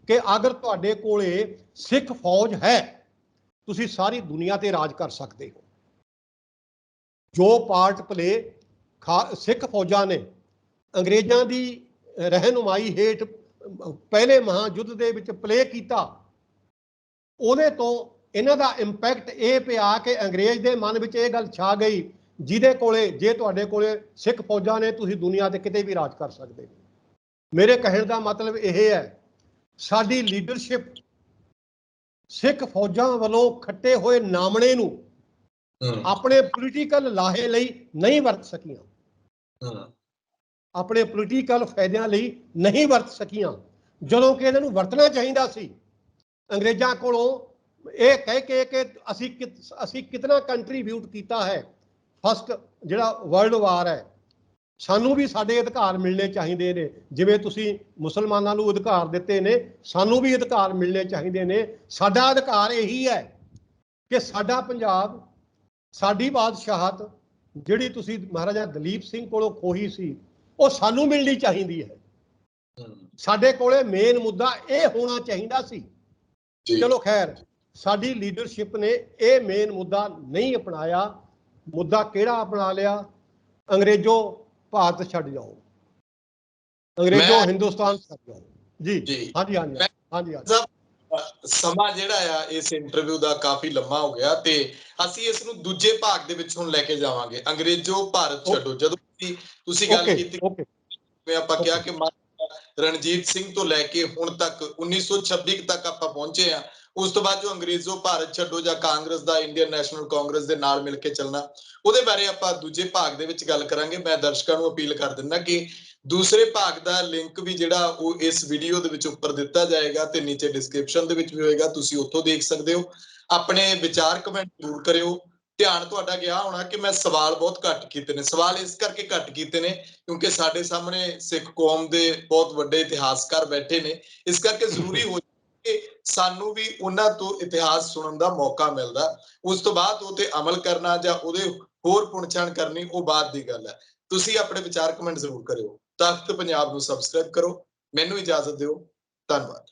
Speaker 2: ਕਿ ਅਗਰ ਤੁਹਾਡੇ ਕੋਲੇ ਸਿੱਖ ਫੌਜ ਹੈ, ਤੁਸੀਂ ਸਾਰੀ ਦੁਨੀਆ ਤੇ ਰਾਜ ਕਰ ਸਕਦੇ ਹੋ। ਜੋ ਪਾਰਟ ਪਲੇ ਸਿੱਖ ਫੌਜਾਂ ਨੇ ਅੰਗਰੇਜ਼ਾਂ ਦੀ ਰਹਿਨੁਮਾਈ ਹੇਠ ਪਹਿਲੇ ਮਹਾਯੁੱਧ ਦੇ ਵਿੱਚ ਪਲੇ ਕੀਤਾ, ਉਹਦੇ ਤੋਂ ਇਹਨਾਂ ਦਾ ਇੰਪੈਕਟ ਇਹ ਪਿਆ ਕਿ ਅੰਗਰੇਜ਼ ਦੇ ਮਨ ਵਿੱਚ ਇਹ ਗੱਲ ਛਾ ਗਈ, ਜਿਹਦੇ ਕੋਲੇ ਜੇ ਤੁਹਾਡੇ ਕੋਲੇ ਸਿੱਖ ਫੌਜਾਂ ਨੇ, ਤੁਸੀਂ ਦੁਨੀਆ ਤੇ ਕਿਤੇ ਵੀ ਰਾਜ ਕਰ ਸਕਦੇ ਹੋ। ਮੇਰੇ ਕਹਿਣ ਦਾ ਮਤਲਬ ਇਹ ਹੈ, ਸਾਡੀ ਲੀਡਰਸ਼ਿਪ ਸਿੱਖ ਫੌਜਾਂ ਵੱਲੋਂ ਖੱਟੇ ਹੋਏ ਨਾਮਣੇ ਨੂੰ ਆਪਣੇ ਪੋਲੀਟੀਕਲ ਲਾਹੇ ਲਈ ਨਹੀਂ ਵਰਤ ਸਕੀਆਂ, ਆਪਣੇ ਪੋਲੀਟੀਕਲ ਫਾਇਦਿਆਂ ਲਈ ਨਹੀਂ ਵਰਤ ਸਕੀਆਂ, ਜਦੋਂ ਕਿ ਇਹਨਾਂ ਨੂੰ ਵਰਤਣਾ ਚਾਹੀਦਾ ਸੀ। ਅੰਗਰੇਜ਼ਾਂ ਕੋਲੋਂ ਇਹ ਕਹਿ ਕੇ ਕਿ ਅਸੀਂ ਕਿਤਨਾ ਕੰਟਰੀਬਿਊਟ ਕੀਤਾ ਹੈ ਫਸਟ ਜਿਹੜਾ ਵਰਲਡ ਵਾਰ ਹੈ, ਸਾਨੂੰ ਵੀ ਸਾਡੇ ਅਧਿਕਾਰ ਮਿਲਣੇ ਚਾਹੀਦੇ ਨੇ, ਜਿਵੇਂ ਤੁਸੀਂ ਮੁਸਲਮਾਨਾਂ ਨੂੰ ਅਧਿਕਾਰ ਦਿੱਤੇ ਨੇ, ਸਾਨੂੰ ਵੀ ਅਧਿਕਾਰ ਮਿਲਣੇ ਚਾਹੀਦੇ ਨੇ। ਸਾਡਾ ਅਧਿਕਾਰ ਇਹੀ ਹੈ ਕਿ ਸਾਡਾ ਪੰਜਾਬ, ਸਾਡੀ ਬਾਦਸ਼ਾਹਤ ਜਿਹੜੀ ਤੁਸੀਂ ਮਹਾਰਾਜਾ ਦਲੀਪ ਸਿੰਘ ਕੋਲੋਂ ਖੋਹੀ ਸੀ, ਉਹ ਸਾਨੂੰ ਮਿਲਣੀ ਚਾਹੀਦੀ ਹੈ। ਸਾਡੇ ਕੋਲੇ ਮੇਨ ਮੁੱਦਾ ਇਹ ਹੋਣਾ ਚਾਹੀਦਾ ਸੀ। ਚਲੋ ਖੈਰ, ਸਾਡੀ ਲੀਡਰਸ਼ਿਪ ਨੇ ਇਹ ਮੇਨ ਮੁੱਦਾ ਨਹੀਂ ਅਪਣਾਇਆ। ਮੁੱਦਾ ਕਿਹੜਾ ਅਪਣਾ ਲਿਆ? ਅੰਗਰੇਜ਼ੋ ਭਾਰਤ ਛੱਡ ਜਾਓ, ਅੰਗਰੇਜ਼ੋ ਹਿੰਦੁਸਤਾਨ ਛੱਡ ਜਾਓ। ਜੀ ਹਾਂਜੀ ਹਾਂਜੀ ਹਾਂਜੀ ਹਾਂਜੀ।
Speaker 1: ਸਮਾਂ ਜਿਹੜਾ ਆ ਇਸ ਇੰਟਰਵਿਊ ਦਾ ਕਾਫੀ ਲੰਮਾ ਹੋ ਗਿਆ ਤੇ ਅਸੀਂ ਇਸ ਨੂੰ ਦੂਜੇ ਭਾਗ ਦੇ ਵਿੱਚ ਹੁਣ ਲੈ ਕੇ ਜਾਵਾਂਗੇ। ਅੰਗਰੇਜ਼ੋ ਭਾਰਤ ਛੱਡੋ, ਜਦੋਂ ਤੁਸੀਂ ਗੱਲ ਕੀਤੀ, ਆਪਾਂ ਕਿਹਾ ਕਿ ਰਣਜੀਤ ਸਿੰਘ ਤੋਂ ਲੈ ਕੇ ਹੁਣ ਤੱਕ 1926 ਤੱਕ ਆਪਾਂ ਪਹੁੰਚੇ ਆ। ਉਸ ਤੋਂ ਬਾਅਦ ਜੋ ਅੰਗਰੇਜ਼ੋ ਭਾਰਤ ਛੱਡੋ ਜਾਂ ਕਾਂਗਰਸ ਦਾ ਇੰਡੀਅਨ ਨੈਸ਼ਨਲ ਕਾਂਗਰਸ ਦੇ ਨਾਲ ਮਿਲ ਕੇ ਚੱਲਣਾ, ਉਹਦੇ ਬਾਰੇ ਆਪਾਂ ਦੂਜੇ ਭਾਗ ਦੇ ਵਿੱਚ ਗੱਲ ਕਰਾਂਗੇ। ਮੈਂ ਦਰਸ਼ਕਾਂ ਨੂੰ ਅਪੀਲ ਕਰ ਦਿੰਦਾ ਕਿ ਦੂਸਰੇ ਭਾਗ ਦਾ ਲਿੰਕ ਵੀ ਜਿਹੜਾ ਉਹ ਇਸ ਵੀਡੀਓ ਦੇ ਵਿੱਚ ਉੱਪਰ ਦਿੱਤਾ ਜਾਏਗਾ ਤੇ ਨੀਚੇ ਡਿਸਕ੍ਰਿਪਸ਼ਨ ਦੇ ਵਿੱਚ ਵੀ ਹੋਏਗਾ, ਤੁਸੀਂ ਉੱਥੋਂ ਦੇਖ ਸਕਦੇ ਹੋ। ਆਪਣੇ ਵਿਚਾਰ ਕਮੈਂਟ ਜ਼ਰੂਰ ਕਰਿਓ। ਧਿਆਨ ਤੁਹਾਡਾ ਗਿਆ ਹੋਣਾ ਕਿ ਮੈਂ ਸਵਾਲ ਬਹੁਤ ਘੱਟ ਕੀਤੇ ਨੇ। ਸਵਾਲ ਇਸ ਕਰਕੇ ਘੱਟ ਕੀਤੇ ਨੇ ਕਿਉਂਕਿ ਸਾਡੇ ਸਾਹਮਣੇ ਸਿੱਖ ਕੌਮ ਦੇ ਬਹੁਤ ਵੱਡੇ ਇਤਿਹਾਸਕਾਰ ਬੈਠੇ ਨੇ, ਇਸ ਕਰਕੇ ਜ਼ਰੂਰੀ ਹੋ ਕਿ ਸਾਨੂੰ ਵੀ ਉਹਨਾਂ ਤੋਂ ਇਤਿਹਾਸ ਸੁਣਨ ਦਾ ਮੌਕਾ ਮਿਲਦਾ। ਉਸ ਤੋਂ ਬਾਅਦ ਉਹ ਤੇ ਅਮਲ ਕਰਨਾ ਜਾਂ ਉਹਦੇ ਹੋਰ ਪੁਣਛਾਣ ਕਰਨੀ, ਉਹ ਬਾਅਦ ਦੀ ਗੱਲ ਹੈ। ਤੁਸੀਂ ਆਪਣੇ ਵਿਚਾਰ ਕਮੈਂਟ ਜ਼ਰੂਰ ਕਰਿਓ। ਤਖਤ ਪੰਜਾਬ ਨੂੰ ਸਬਸਕ੍ਰਾਈਬ ਕਰੋ। ਮੈਨੂੰ ਇਜਾਜ਼ਤ ਦਿਓ। ਧੰਨਵਾਦ।